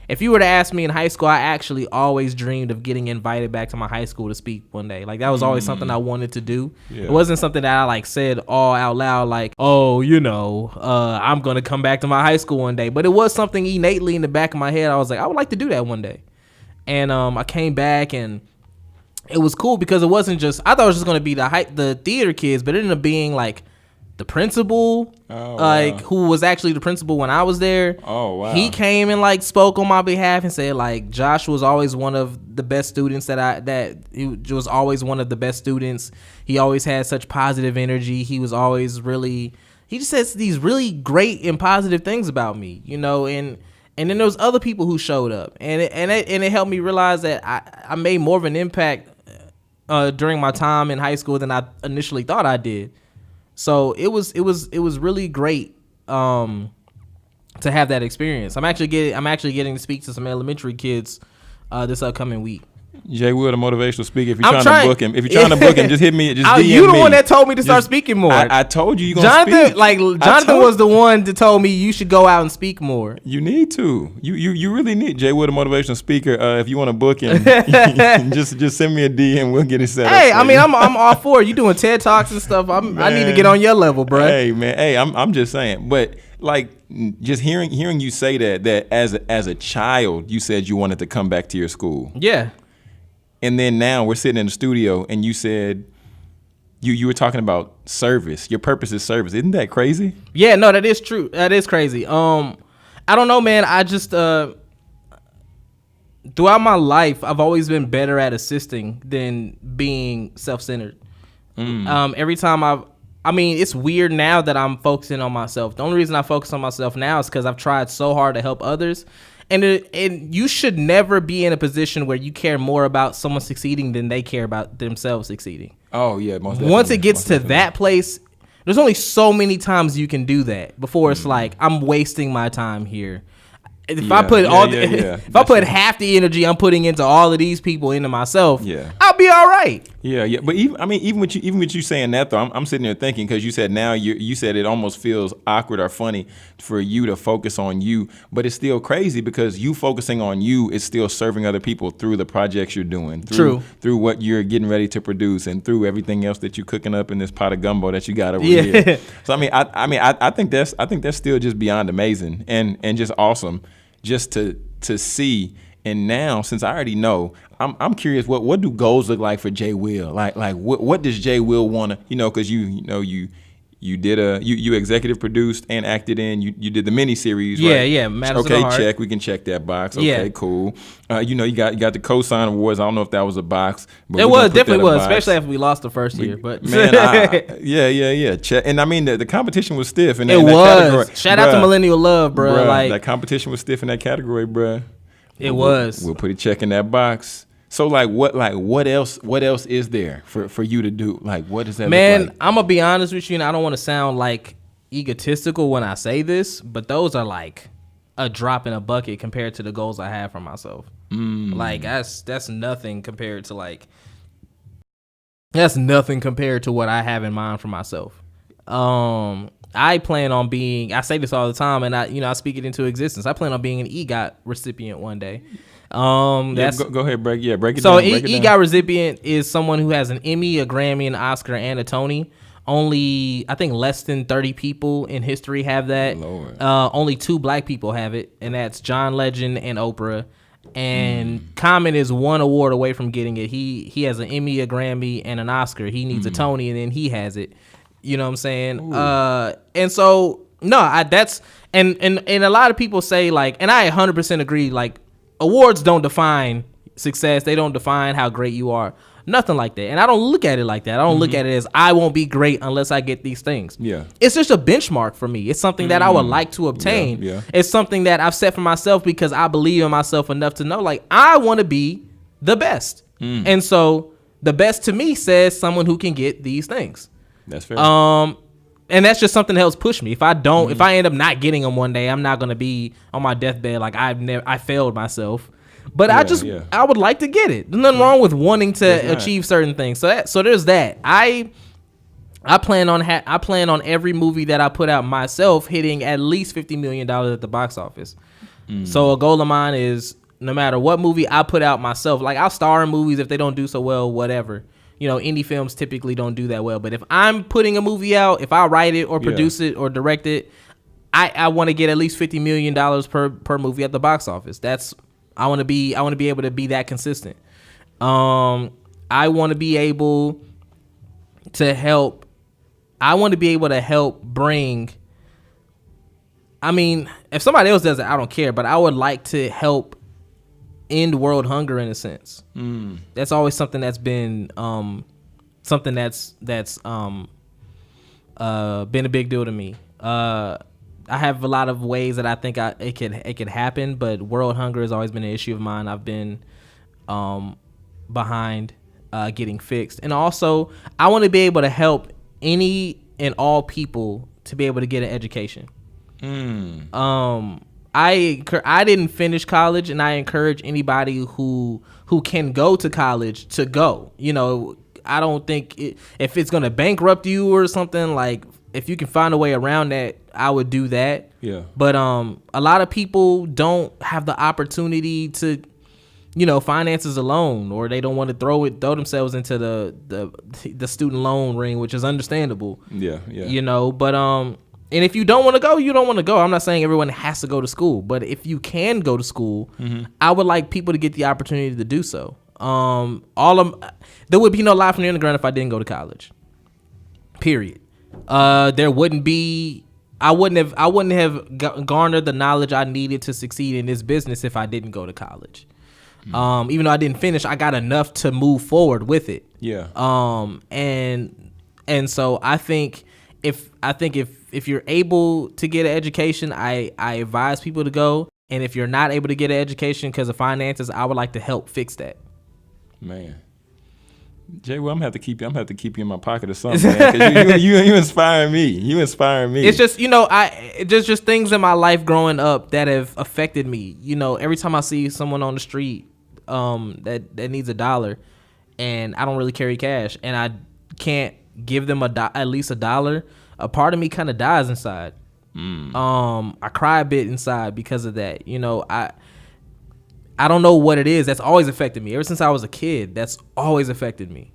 if you were to ask me in high school, I actually always dreamed of getting invited back to my high school to speak one day. Like, that was always something I wanted to do. Yeah. It wasn't something that I like said all out loud, like, I'm going to come back to my high school one day. But it was something innately in the back of my head. I was like, I would like to do that one day. And I came back, and it was cool, because it wasn't just, I thought it was just going to be the theater kids, but it ended up being like the principal, who was actually the principal when I was there. Oh, wow. He came and like spoke on my behalf and said, like, Josh was always one of the best students that he was always one of the best students. He always had such positive energy. He was always he just says these really great and positive things about me, and then there was other people who showed up, and it helped me realize that I made more of an impact during my time in high school than I initially thought I did. So it was really great to have that experience. I'm actually getting to speak to some elementary kids this upcoming week. Jay Wil, the motivational speaker. If you're trying to book him, just hit me. Just DM you the one that told me to start speaking more. I told you gonna speak. Jonathan was the one that told me you should go out and speak more. You need to. You really need Jay Wil, the motivational speaker. If you want to book him, just send me a DM. We'll get it set up. Hey, I'm all for it. You doing TED Talks and stuff. I need to get on your level, bro. Hey, man. Hey, I'm just saying. But like, just hearing you say that as a child, you said you wanted to come back to your school. Yeah. And then now we're sitting in the studio, and you said you were talking about service. Your purpose is service. Isn't that crazy? Yeah, no, that is true. That is crazy. I don't know, man. I just throughout my life, I've always been better at assisting than being self-centered. Every time it's weird now that I'm focusing on myself. The only reason I focus on myself now is because I've tried so hard to help others. And you should never be in a position where you care more about someone succeeding than they care about themselves succeeding. Oh, yeah. Most definitely. Once it gets to that place, there's only so many times you can do that before it's like, I'm wasting my time here. If I put half the energy I'm putting into all of these people into myself, I'll be all right. Yeah. But even with you saying that, though, I'm sitting there thinking, because you said now you said it almost feels awkward or funny for you to focus on you, but it's still crazy, because you focusing on you is still serving other people through the projects you're doing, through what you're getting ready to produce, and through everything else that you're cooking up in this pot of gumbo that you got over here. So I think that's still just beyond amazing and just awesome. Just to see. And now, since I already know, I'm curious, what do goals look like for Jay Wil? Like what does Jay Wil want to, because you did you executive produced and acted in, you did the mini series, right? Yeah, Matters of the Heart. Check, we can check that box. Okay, cool. You got the co-sign awards. I don't know if that was a box, but it was, definitely was, especially after we lost the first year. But man, yeah. Check. And I mean, the competition was stiff in that category. Shout out to Millennial Love, bro. Like, that competition was stiff in that category, bro. It was. We'll put a check in that box. So what else is there for you to do? Like, what does that Man, look like? I'm gonna be honest with you, and I don't want to sound like egotistical when I say this, but those are like a drop in a bucket compared to the goals I have for myself. Like that's nothing compared to what I have in mind for myself. I plan on being, I say this all the time, and I speak it into existence. I plan on being an EGOT recipient one day. Go ahead, break it down. So EGOT recipient is someone who has an Emmy, a Grammy, an Oscar, and a Tony. Only, I think, less than 30 people in history have that. Lord. Only 2 black people have it, and that's John Legend and Oprah. And Common is 1 award away from getting it. He has an Emmy, a Grammy, and an Oscar. He needs a Tony, and then he has it. You know what I'm saying? And so that's and a lot of people say, like, and I 100% agree, like, awards don't define success. They don't define how great you are. Nothing like that. And I don't look at it like that. I don't look at it as I won't be great unless I get these things. Yeah. It's just a benchmark for me. It's something that I would like to obtain. Yeah. It's something that I've set for myself because I believe in myself enough to know, like, I want to be the best. And so the best to me says someone who can get these things. That's fair. And that's just something that helps push me. If I don't, if I end up not getting them one day, I'm not going to be on my deathbed like I failed myself. But I would like to get it. There's nothing wrong with wanting to achieve certain things. So there's that. I plan on every movie that I put out myself hitting at least $50 million at the box office. So a goal of mine is, no matter what movie I put out myself, like, I'll star in movies if they don't do so well, whatever. You know, indie films typically don't do that well. But if I'm putting a movie out, if I write it or produce it or direct it, I want to get at least $50 million per movie at the box office. I want to be able to be that consistent. I want to be able to help. I want to be able to help bring. I mean, if somebody else does it, I don't care. But I would like to help end world hunger in a sense. That's always something that's been something that's been a big deal to me. I have a lot of ways that I think it could happen, but world hunger has always been an issue of mine. I've been behind getting fixed, and also I want to be able to help any and all people to be able to get an education. I didn't finish college, and I encourage anybody who can go to college to go. You know, I don't think if it's gonna bankrupt you or something, like, if you can find a way around that, I would do that. Yeah. But a lot of people don't have the opportunity to, you know, finances alone, or they don't want to throw themselves into the student loan ring, which is understandable. Yeah. You know, but and if you don't want to go, you don't want to go. I'm not saying everyone has to go to school, but if you can go to school, I would like people to get the opportunity to do so. There would be no life from the underground if I didn't go to college. Period. There wouldn't be. I wouldn't have garnered the knowledge I needed to succeed in this business if I didn't go to college. Even though I didn't finish, I got enough to move forward with it. Yeah. And so I think if you're able to get an education, I advise people to go. And if you're not able to get an education because of finances, I would like to help fix that. Man. Jay Wil, I'm gonna have to keep you in my pocket or something, man, 'cause you inspire me. You inspire me. It's just, you know, just things in my life growing up that have affected me. You know, every time I see someone on the street that needs $1, and I don't really carry cash, and I can't give them at least $1, a part of me kind of dies inside. I cry a bit inside because of that. You know, I don't know what it is. That's always affected me. Ever since I was a kid, that's always affected me.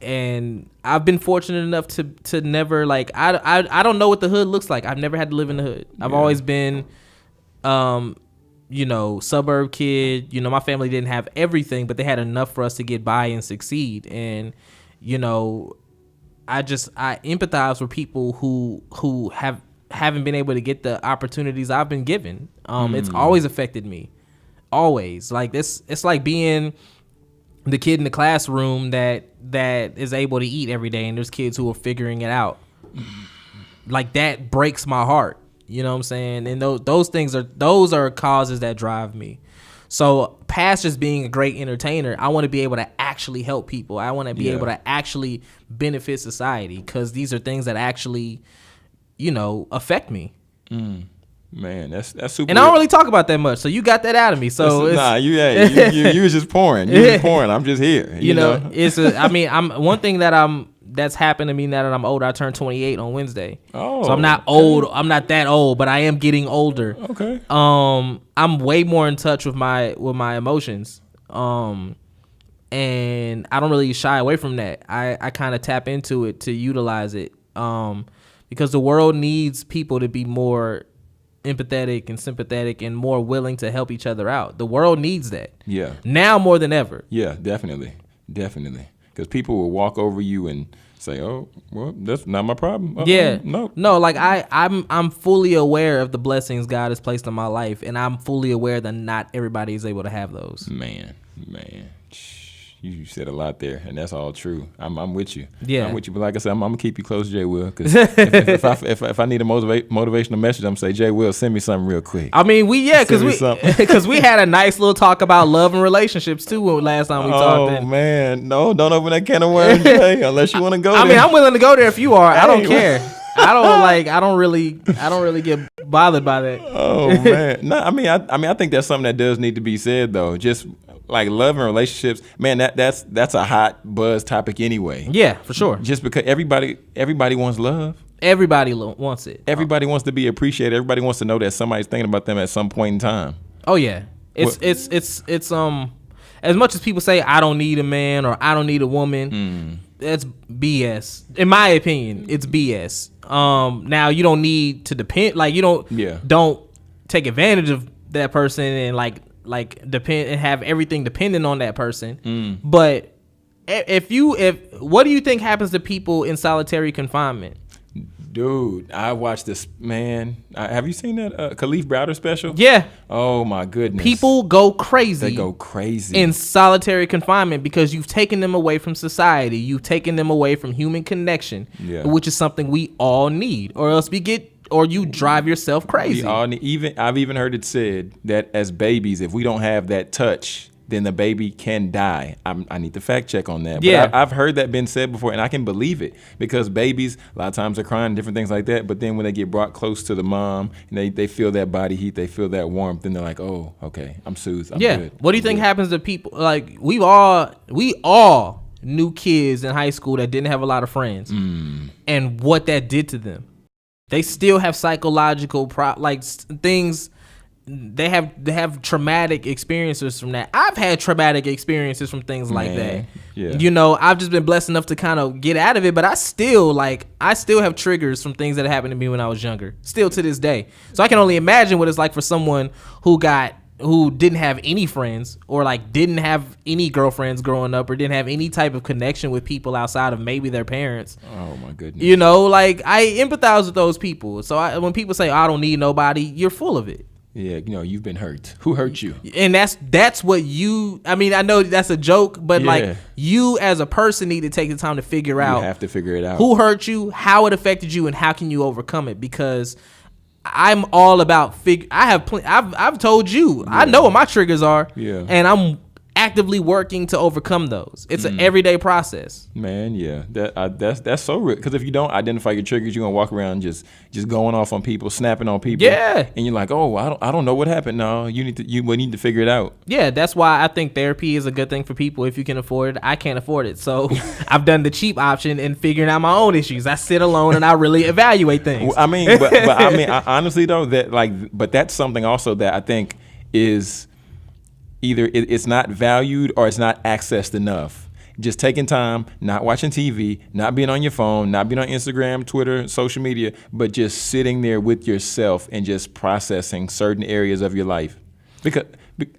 And I've been fortunate enough to never, like, I don't know what the hood looks like. I've never had to live in the hood. I've always been, you know, suburb kid. You know, my family didn't have everything, but they had enough for us to get by and succeed. And, you know, I empathize with people who haven't been able to get the opportunities I've been given. It's always affected me. Always. Like this, it's like being the kid in the classroom that is able to eat every day, and there's kids who are figuring it out. Like, that breaks my heart. You know what I'm saying? And those are causes that drive me. So past just being a great entertainer, I want to be able to actually help people. I want to be able to actually benefit society, because these are things that actually, affect me. Man, that's super. And I don't really talk about that much, so you got that out of me. So you was just pouring. You was just pouring. I'm just here. You know? I'm one thing that's happened to me now that I'm older. I turned 28 on Wednesday. Oh, so I'm not old. I'm not that old, but I am getting older. Okay. I'm way more in touch with my emotions. And I don't really shy away from that. I kind of tap into it to utilize it. Because the world needs people to be more empathetic and sympathetic and more willing to help each other out. The world needs that. Yeah. Now more than ever. Yeah, definitely. Because people will walk over you and say, "Oh, well, that's not my problem." No. Like I'm fully aware of the blessings God has placed in my life, and I'm fully aware that not everybody is able to have those. Man, you said a lot there, and that's all true. I'm with you. Yeah, I'm with you. But like I said, I'm gonna keep you close, Jay Wil, because if I need a motivational message, I'm gonna say, Jay Wil, send me something real quick. I mean, because we had a nice little talk about love and relationships too last time we talked. Oh man, no, don't open that can of worms, Jay, unless you want to go. I mean, I'm willing to go there if you are. I don't care. I don't really get bothered by that. Oh man, no. I mean, I think that's something that does need to be said though. Just like love and relationships, man. That's a hot buzz topic anyway. Yeah, for sure. Just because everybody wants love. Everybody wants it. Everybody wants to be appreciated. Everybody wants to know that somebody's thinking about them at some point in time. Oh yeah, it's as much as people say I don't need a man or I don't need a woman. That's BS. In my opinion, it's BS. Now you don't need to depend. Like you don't take advantage of that person and like depend and have everything dependent on that person. But if what do you think happens to people in solitary confinement? Dude, I watched this, man. Have you seen that Khalif Browder special? Yeah. Oh my goodness. People go crazy. They go crazy in solitary confinement because you've taken them away from society. You've taken them away from human connection, which is something we all need, or else you drive yourself crazy. We all need, I've even heard it said that as babies, if we don't have that touch, then the baby can die. I need to fact check on that. But I've heard that been said before, and I can believe it because babies a lot of times are crying, different things like that. But then when they get brought close to the mom and they feel that body heat, they feel that warmth, then they're like, oh, okay, I'm soothed. I'm good. What do you think happens to people? Like we all knew kids in high school that didn't have a lot of friends, and what that did to them. They still have psychological things. They have traumatic experiences from that. I've had traumatic experiences from things like that. Yeah. I've just been blessed enough to kind of get out of it, but I still have triggers from things that happened to me when I was younger, still to this day. So I can only imagine what it's like for someone who didn't have any friends or like didn't have any girlfriends growing up or didn't have any type of connection with people outside of maybe their parents. Oh my goodness. I empathize with those people. So when people say, I don't need nobody, you're full of it. Yeah, you've been hurt. Who hurt you? And that's what I know that's a joke, but like you as a person need to take the time to figure out. You have to figure it out. Who hurt you, how it affected you, and how can you overcome it? Because I'm all about I've told you, I know what my triggers are, and I'm actively working to overcome those. It's an everyday process. Man, yeah, that's so real. Because if you don't identify your triggers, you're gonna walk around just going off on people, snapping on people. Yeah, and you're like, oh, I don't know what happened. No, you need to figure it out. Yeah, that's why I think therapy is a good thing for people if you can afford it. I can't afford it, so I've done the cheap option and figuring out my own issues. I sit alone and I really evaluate things. I mean, but I mean, honestly though, but that's something also that I think is. Either it's not valued or it's not accessed enough. Just taking time, not watching TV, not being on your phone, not being on Instagram, Twitter, social media, but just sitting there with yourself and just processing certain areas of your life. Because,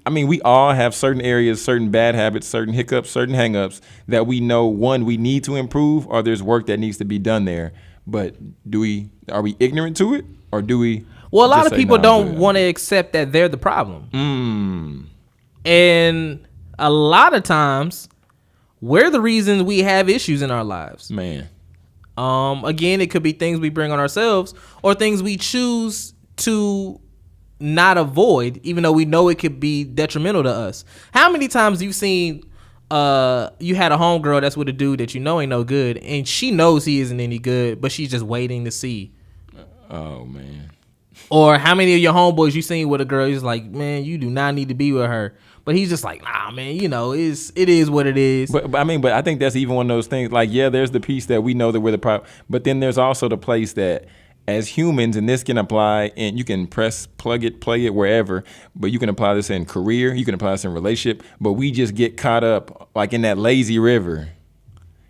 I mean, we all have certain areas, certain bad habits, certain hiccups, certain hang-ups that we know, one, we need to improve or there's work that needs to be done there. But are we ignorant to it or do we? Well, a lot of people don't want to accept that they're the problem. And a lot of times, we're the reason we have issues in our lives. Man. Again, it could be things we bring on ourselves or things we choose to not avoid, even though we know it could be detrimental to us. How many times you've seen you had a homegirl that's with a dude that you know ain't no good, and she knows he isn't any good, but she's just waiting to see. Oh man. Or how many of your homeboys you seen with a girl, he's like, man, you do not need to be with her. But he's just like, nah, man, you know, it is what it is. But I think that's even one of those things. Like, yeah, there's the piece that we know that we're the problem, but then there's also the place that as humans, and this can apply, and you can plug it, play it wherever, but you can apply this in career, you can apply this in relationship, but we just get caught up like in that lazy river,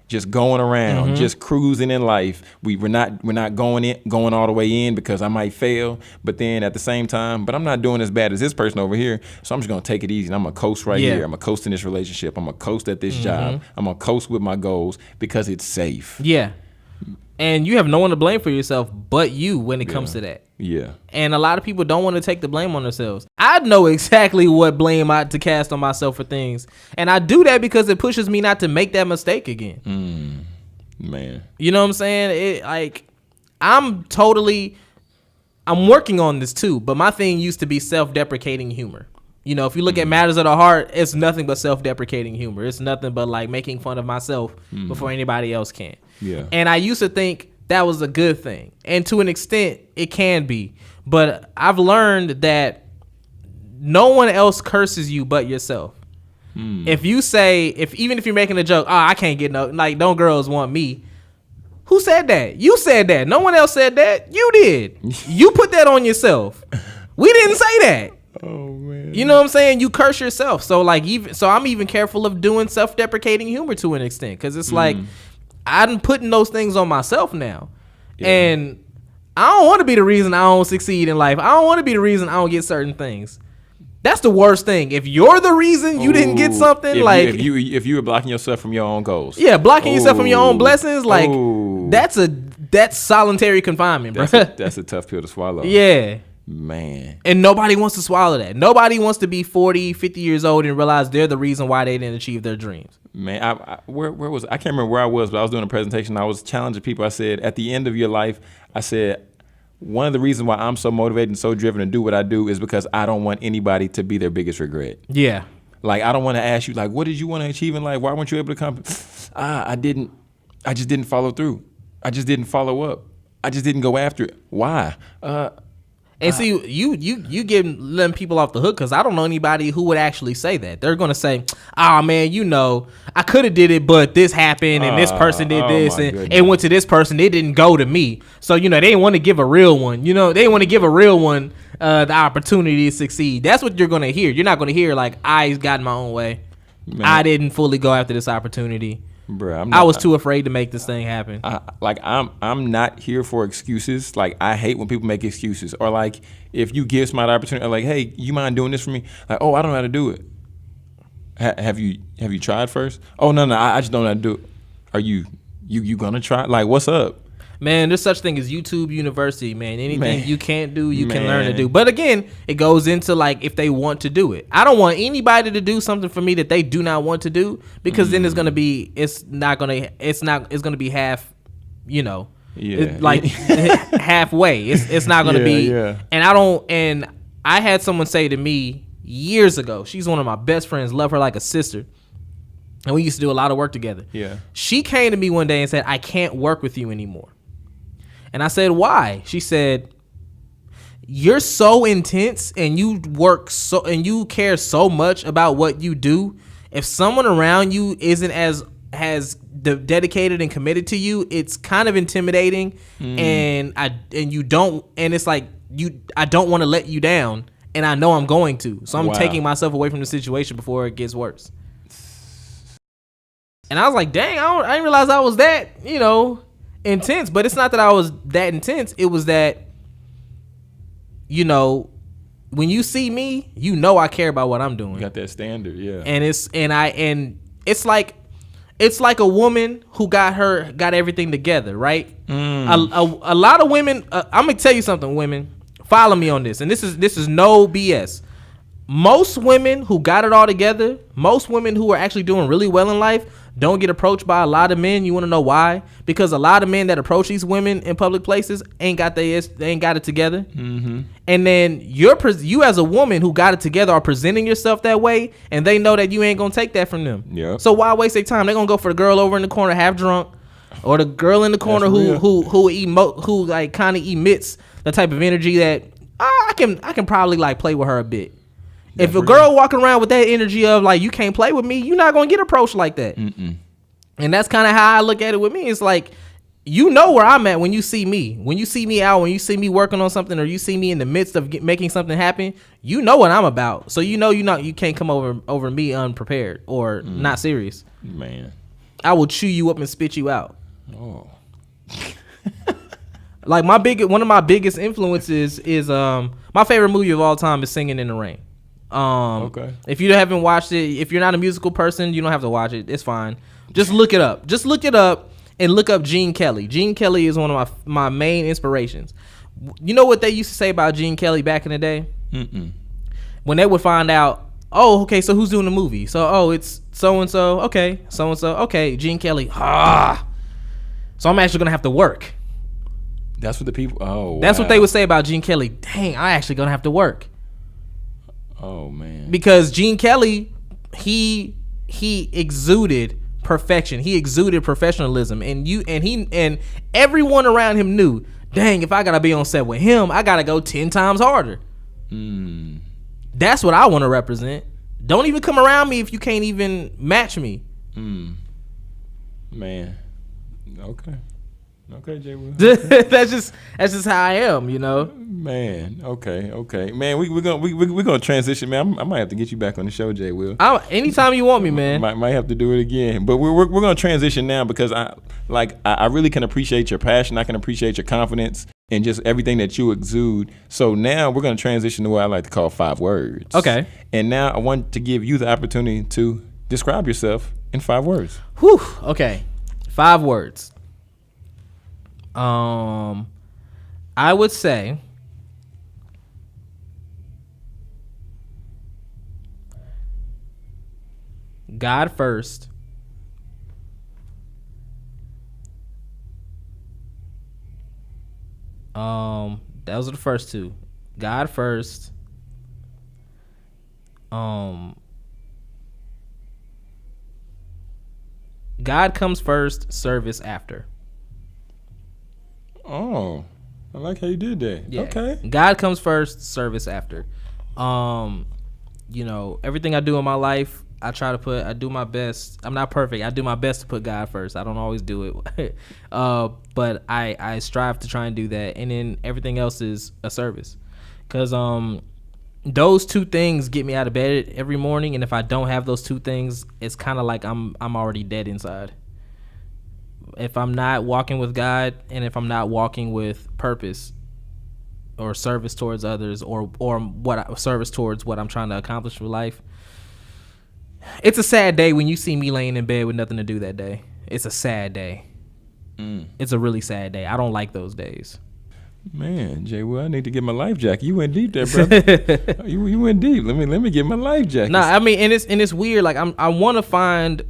just going around, just cruising in life. We're not going all the way in because I might fail, but then at the same time, but I'm not doing as bad as this person over here, so I'm just gonna take it easy and I'm gonna coast here. I'm gonna coast in this relationship. I'm gonna coast at this job. I'm gonna coast with my goals because it's safe. Yeah. And you have no one to blame for yourself but you when it comes to that. Yeah. And a lot of people don't want to take the blame on themselves. I know exactly what blame to cast on myself for things. And I do that because it pushes me not to make that mistake again. Man. You know what I'm saying? I'm working on this too, but my thing used to be self-deprecating humor. You know, if you look at matters of the heart, it's nothing but self-deprecating humor. It's nothing but like making fun of myself before anybody else can. Yeah. And I used to think that was a good thing. And to an extent, it can be. But I've learned that no one else curses you but yourself. If you say, even if you're making a joke, I can't get no, like, don't girls want me. Who said that? You said that. No one else said that. You did. You put that on yourself. We didn't say that. Oh man. You know what I'm saying? You curse yourself. So like, I'm even careful of doing self-deprecating humor to an extent, because it's like I'm putting those things on myself now, and I don't want to be the reason I don't succeed in life. I don't want to be the reason I don't get certain things. That's the worst thing. If you're the reason you didn't get something, if you were blocking yourself from your own goals, blocking yourself from your own blessings, like that's solitary confinement, bro. That's a tough pill to swallow. Yeah. Man. And nobody wants to swallow that. Nobody wants to be 40, 50 years old and realize they're the reason why they didn't achieve their dreams. Man, where was I? Can't remember where I was, but I was doing a presentation. I was challenging people. I said, at the end of your life, I said, one of the reasons why I'm so motivated and so driven to do what I do is because I don't want anybody to be their biggest regret. Yeah. Like, I don't want to ask you, like, what did you want to achieve in life? Why weren't you able to come? I just didn't follow through. I just didn't follow up. I just didn't go after it. Why? And see, you letting people off the hook, because I don't know anybody who would actually say that. They're gonna say, man, you know, I could have did it, but this happened, and this person did this, and went to this person. It didn't go to me. So, you know, they didn't want to give a real one. You know, they didn't want to give a real one the opportunity to succeed. That's what you're gonna hear. You're not gonna hear like, I got in my own way. Man. I didn't fully go after this opportunity. Bruh, I was too afraid to make this thing happen. I'm not here for excuses. Like, I hate when people make excuses, or like if you give somebody an opportunity, or like, hey, you mind doing this for me? Like, oh, I don't know how to do it. Have you tried first? Oh no, I just don't know how to do it. Are you gonna try? Like, what's up? Man, there's such thing as YouTube University, man. Anything you can't do, you can learn to do. But again, it goes into like if they want to do it. I don't want anybody to do something for me that they do not want to do, because then it's gonna be half, you know, like halfway. It's not gonna be. Yeah. And I had someone say to me years ago. She's one of my best friends. Love her like a sister. And we used to do a lot of work together. Yeah. She came to me one day and said, I can't work with you anymore. And I said, why? She said, you're so intense and you work so, and you care so much about what you do. If someone around you isn't as dedicated and committed to you, it's kind of intimidating. And it's like, I don't want to let you down, and I know I'm going to. So I'm taking myself away from the situation before it gets worse. And I was like, dang, I didn't realize I was that, you know, intense. But it's not that I was that intense. It was that, you know, when you see me, you know I care about what I'm doing. You got that standard, yeah. And it's like a woman who got everything together, right? A lot of women. I'm gonna tell you something, women. Follow me on this, and this is no BS. most women who got it all together, most women who are actually doing really well in life don't get approached by a lot of men. You want to know why? Because a lot of men that approach these women in public places ain't got it together. Mm-hmm. And then you as a woman who got it together are presenting yourself that way, and they know that you ain't gonna take that from them. Yep. So why waste their time? They're gonna go for the girl over in the corner half drunk, or the girl in the corner who like kind of emits the type of energy that I can probably like play with her a bit. If a girl walking around with that energy of like, you can't play with me, you're not going to get approached like that. Mm-mm. And that's kind of how I look at it with me. It's like, you know where I'm at when you see me. When you see me out, when you see me working on something, or you see me in the midst of making something happen, you know what I'm about. So you can't come over me unprepared or not serious. Man. I will chew you up and spit you out. Oh. Like one of my biggest influences is my favorite movie of all time is Singing in the Rain. Okay. If you haven't watched it, if you're not a musical person, you don't have to watch it. It's fine. Just look it up. Just look it up and look up Gene Kelly. Gene Kelly is one of my main inspirations. You know what they used to say about Gene Kelly back in the day? Mm-mm. When they would find out, oh, okay, so who's doing the movie? So, it's so-and-so. Okay, so-and-so. Okay, Gene Kelly. So I'm actually going to have to work. That's what the people, That's what they would say about Gene Kelly. Dang, I actually going to have to work. Oh man! Because Gene Kelly, he exuded perfection. He exuded professionalism, and everyone around him knew. Dang, if I gotta be on set with him, I gotta go 10 times harder. That's what I want to represent. Don't even come around me if you can't even match me. Man, okay, Jay Wil. That's just how I am, you know. Man, okay, man. We're gonna transition, man. I might have to get you back on the show, Jay Wil. Anytime you want me, man. Might have to do it again. But we're gonna transition now because I really can appreciate your passion. I can appreciate your confidence and just everything that you exude. So now we're gonna transition to what I like to call 5 words. Okay. And now I want to give you the opportunity to describe yourself in 5 words. Whew. Okay. 5 words. I would say God first. Those are the first 2. God first. God comes first, service after. Oh, I like how you did that. Yeah. Okay. God comes first, service after. Everything I do in my life, I do my best. I'm not perfect. I do my best to put God first. I don't always do it. But I strive to try and do that. And then everything else is a service. Because those 2 things get me out of bed every morning. And if I don't have those 2 things, it's kind of like I'm already dead inside. If I'm not walking with God, and if I'm not walking with purpose or service towards others, or service towards what I'm trying to accomplish with life, it's a sad day when you see me laying in bed with nothing to do that day. It's a sad day. It's a really sad day. I don't like those days. Man, Jay Wil, I need to get my life jacket. You went deep there, brother. you went deep. Let me get my life jacket. Nah, I mean, and it's weird. Like I want to find.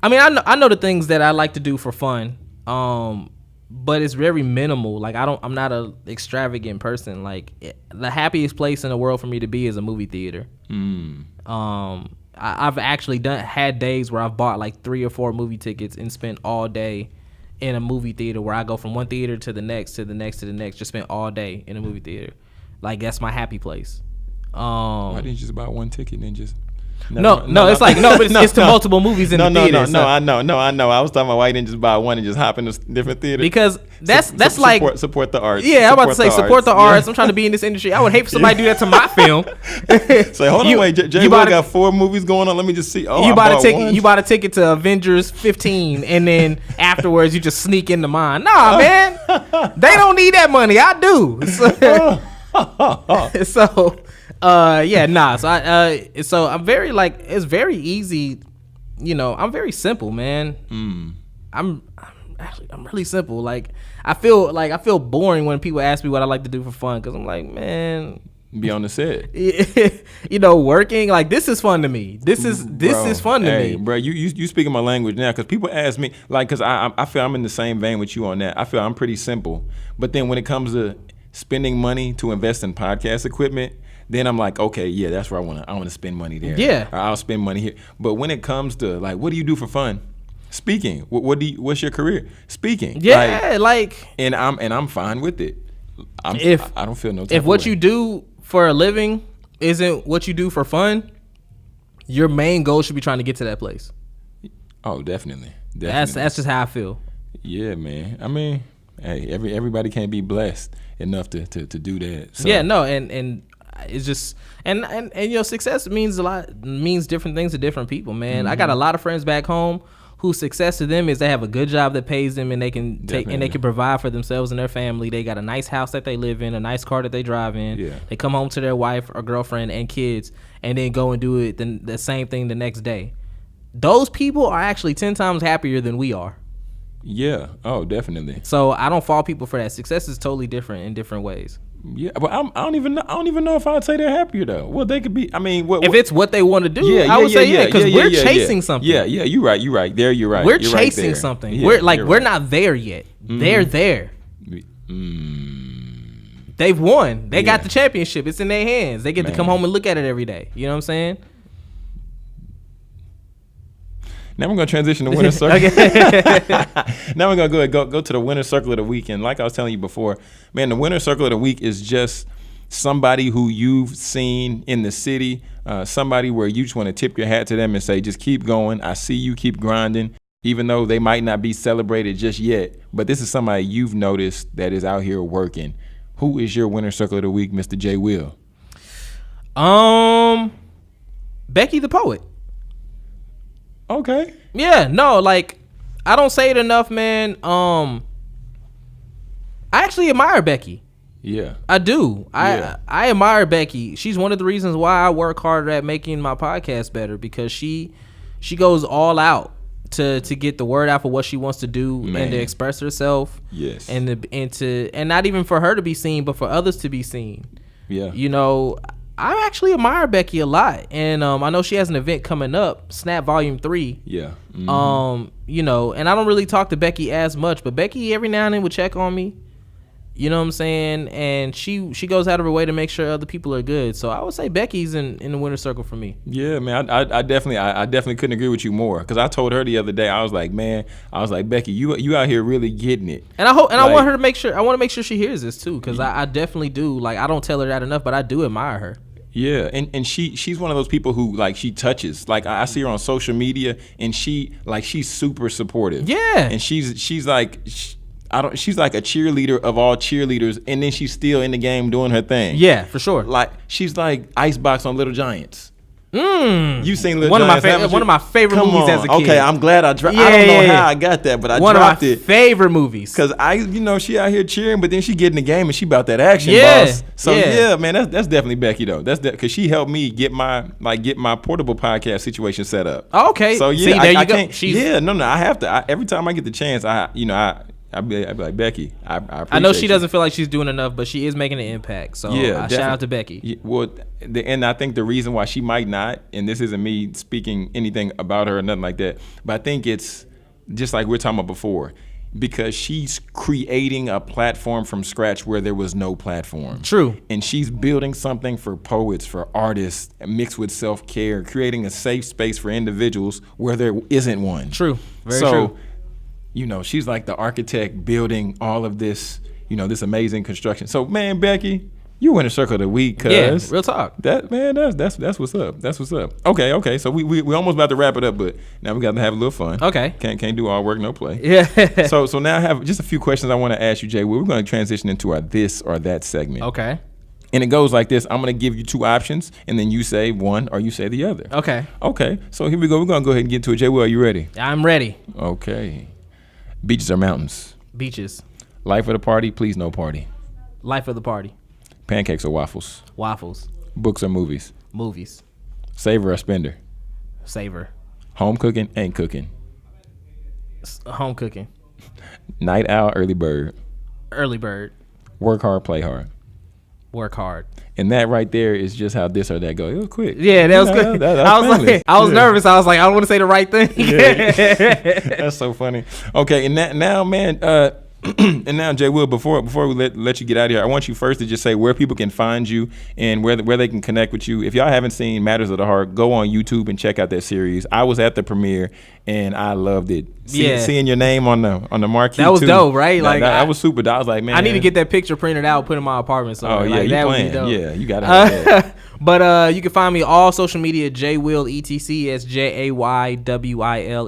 I know the things that I like to do for fun, but it's very minimal. Like I'm not a extravagant person. Like the happiest place in the world for me to be is a movie theater. I've actually had days where I've bought like 3 or 4 movie tickets and spent all day in a movie theater, where I go from one theater to the next, to the next, to the next. Just spent all day in a movie theater. Like that's my happy place. Why didn't you just buy 1 ticket and then just? No, it's to multiple movies in the theater. I know. I was talking about why you didn't just buy 1 and just hop in a different theater. Because that's like support the arts. Yeah, I'm about to say support the arts. I'm trying to be in this industry. I would hate for somebody to do that to my film. Say, hold on, wait, Jay Wil got 4 movies going on. Let me just see. Oh, you bought a ticket to Avengers 15, and then afterwards you just sneak into mine. Nah, man, they don't need that money. I do. So. So I'm very it's very easy, I'm very simple, man. I'm really simple. Like I feel boring when people ask me what I like to do for fun, because I'm like, man, Be on the set. You know, working like this is fun to me. This is fun to me. Bro, you speaking my language now, because people ask me, like, because I feel I'm in the same vein with you on that. I feel I'm pretty simple, but then when it comes to spending money to invest in podcast equipment, then I'm like, okay, yeah, that's where I want to spend money there. Yeah, or I'll spend money here. But when it comes to like, what do you do for fun? Speaking. What's your career? Speaking. Yeah, and I'm fine with it. I don't feel no type if of what way. you do for a living isn't what you do for fun, your main goal should be trying to get to that place. Oh, definitely. That's just how I feel. Yeah, man. I mean, hey, everybody can't be blessed enough to do that. So. Yeah, no, and it's just and you know, success means different things to different people, man. I got a lot of friends back home whose success to them is they have a good job that pays them and they can provide for themselves and their family. They got a nice house that they live in, a nice car that they drive in. Yeah. They come home to their wife or girlfriend and kids and then go and do it the same thing the next day. Those people are actually 10 times happier than we are. Yeah. Oh, definitely. So I don't fault people for that. Success is totally different in different ways. Yeah, but I don't even know if I'd say they're happier though. Well, they could be. I mean, if it's what they want to do, I would say because we're chasing something. Yeah, you're right. There, you're right. We're you're chasing right something. Yeah, we're not there yet. They're there. They've won. They got the championship. It's in their hands. They get to come home and look at it every day. You know what I'm saying? Now we're going to transition to winner's circle. Now we're going to go to the winner's circle of the week. And like I was telling you before, man, the winner's circle of the week is just somebody who you've seen in the city, somebody where you just want to tip your hat to them and say, just keep going. I see you, keep grinding, even though they might not be celebrated just yet. But this is somebody you've noticed that is out here working. Who is your winner's circle of the week, Mr. Jay Wil? Becky the Poet. Okay. Yeah, no, like I don't say it enough, man. I actually admire Becky. Yeah. I do. I admire Becky. She's one of the reasons why I work harder at making my podcast better, because she goes all out to get the word out for what she wants to do, man, and to express herself. Yes. And not even for her to be seen, but for others to be seen. Yeah. You know, I actually admire Becky a lot, and I know she has an event coming up, Snap Volume 3. Yeah. Mm-hmm. You know, and I don't really talk to Becky as much, but Becky every now and then would check on me. You know what I'm saying? And she goes out of her way to make sure other people are good. So I would say Becky's in the winner's circle for me. Yeah, man. I definitely couldn't agree with you more, because I told her the other day, I was like, Becky, you out here really getting it. And I want her to make sure. I want to make sure she hears this too, because I definitely do. Like, I don't tell her that enough, but I do admire her. Yeah, and she's one of those people who, like, she touches. Like, I see her on social media, and she's super supportive. Yeah, and she's like she's like a cheerleader of all cheerleaders, and then she's still in the game doing her thing. Yeah, for sure. Like, she's like Icebox on Little Giants. You seen Little Giants? One of my favorite movies as a kid. Okay, I'm glad I dropped. I don't know how I got that, but I dropped it. One of my favorite movies. Because she out here cheering, but then she get in the game and she about that action, boss. So yeah, man, that's definitely Becky though. That's because she helped me get my portable podcast situation set up. Okay. So yeah, see, there you go. I have to. Every time I get the chance, I'd be like, Becky, I know she doesn't feel like she's doing enough, but she is making an impact. So shout out to Becky. Yeah, well, and I think the reason why she might not, and this isn't me speaking anything about her or nothing like that, but I think it's just like we were talking about before, because she's creating a platform from scratch where there was no platform. True. And she's building something for poets, for artists, mixed with self-care, creating a safe space for individuals where there isn't one. True. Very true. She's like the architect building all of this, this amazing construction. So, man, Becky, you win a circle of the week, cuz. Yeah, real talk. That's what's up. That's what's up. Okay. So we almost about to wrap it up, but now we got to have a little fun. Okay. Can't do all work, no play. Yeah. So now I have just a few questions I want to ask you, Jay. We're going to transition into our this or that segment. Okay. And it goes like this. I'm going to give you two options, and then you say one or you say the other. Okay. So here we go. We're going to go ahead and get to it. Jay Wil, are you ready? I'm ready. Okay. Beaches or mountains? Beaches. Life of the party, please no party. Life of the party. Pancakes or waffles? Waffles. Books or movies? Movies. Saver or spender? Saver. Home cooking, ain't cooking? Home cooking. Night owl, early bird? Early bird. Work hard, play hard? Work hard. And that right there is just how this or that go. It was quick. Yeah, that was good. I was nervous. I was like, I don't want to say the right thing. That's so funny. Okay, and now, man, and now, Jay Wil, before we let you get out of here, I want you first to just say where people can find you and where they can connect with you. If y'all haven't seen Matters of the Heart, go on YouTube and check out that series. I was at the premiere and I loved it. Seeing your name on the marquee. That was dope, right? That was super dope. I was like, man, I need to get that picture printed out, put in my apartment. Oh yeah, you playing? Yeah, you got it. But you can find me all social media, Jay Wil ETC. It's JAYWIL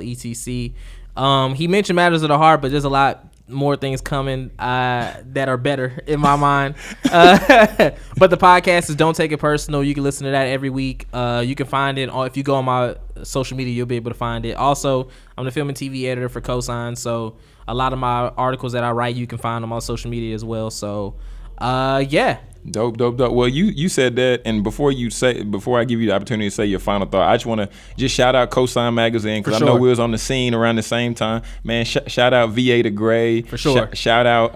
ETC. He mentioned Matters of the Heart, but there's a lot more things coming that are better in my mind. But the podcast is Don't Take It Personal. You can listen to that every week. You can find it if you go on my social media, you'll be able to find it. Also, I'm the film and TV editor for Cosign, so a lot of my articles that I write, you can find them on social media as well. So yeah. Dope. Well, you said that, and before I give you the opportunity to say your final thought, I just want to just shout out Cosign Magazine, because I know we was on the scene around the same time. Man, shout out VA to Gray. For sure. Shout out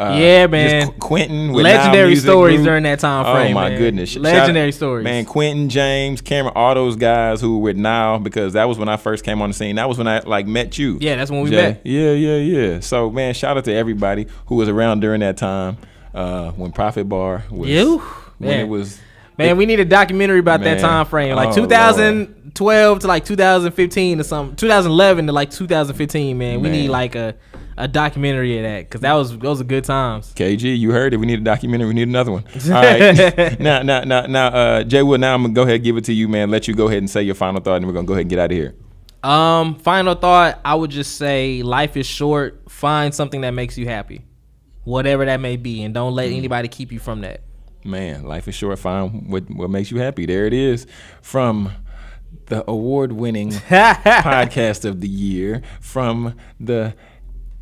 man. Quentin with legendary stories during that time frame. Oh my man. goodness. Legendary stories. Man, Quentin, James, Cameron, all those guys who were with Now, because that was when I first came on the scene. That was when I met you. Yeah, that's when we Jay. met. Yeah. So man, shout out to everybody who was around during that time. When Profit Bar was, when it was, we need a documentary about that time frame, like 2012 to like 2015 or something, 2011 to like 2015. Man, we need like a documentary of that, because those are good times. KG, you heard it. We need a documentary. We need another one. All right. now, Jay Wil. Now I'm gonna go ahead and give it to you, man. Let you go ahead and say your final thought, and we're gonna go ahead and get out of here. Final thought. I would just say life is short. Find something that makes you happy, whatever that may be, and don't let anybody keep you from that. Man, life is short. Find what makes you happy. There it is, from the award-winning podcast of the year, from the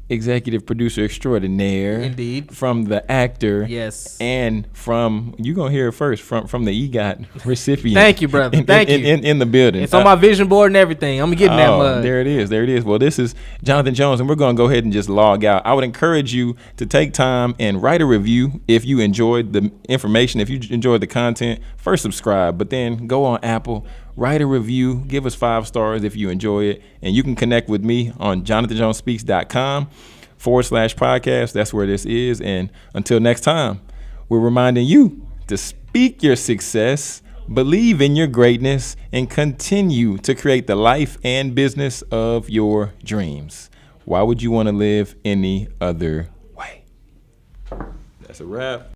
executive producer extraordinaire, indeed, from the actor, yes, and from, you gonna hear it first, from the EGOT recipient. Thank you, brother. Thank you. In the building. It's on my vision board and everything. I'm getting that mug. There it is. Well, this is Jonathan Jones, and we're gonna go ahead and just log out. I would encourage you to take time and write a review if you enjoyed the information, if you enjoyed the content. First, subscribe, but then go on Apple, write a review, give us 5 stars if you enjoy it, and you can connect with me on jonathanjonespeaks.com/podcast. That's where this is. And until next time, we're reminding you to speak your success, believe in your greatness, and continue to create the life and business of your dreams. Why would you want to live any other way? That's a wrap.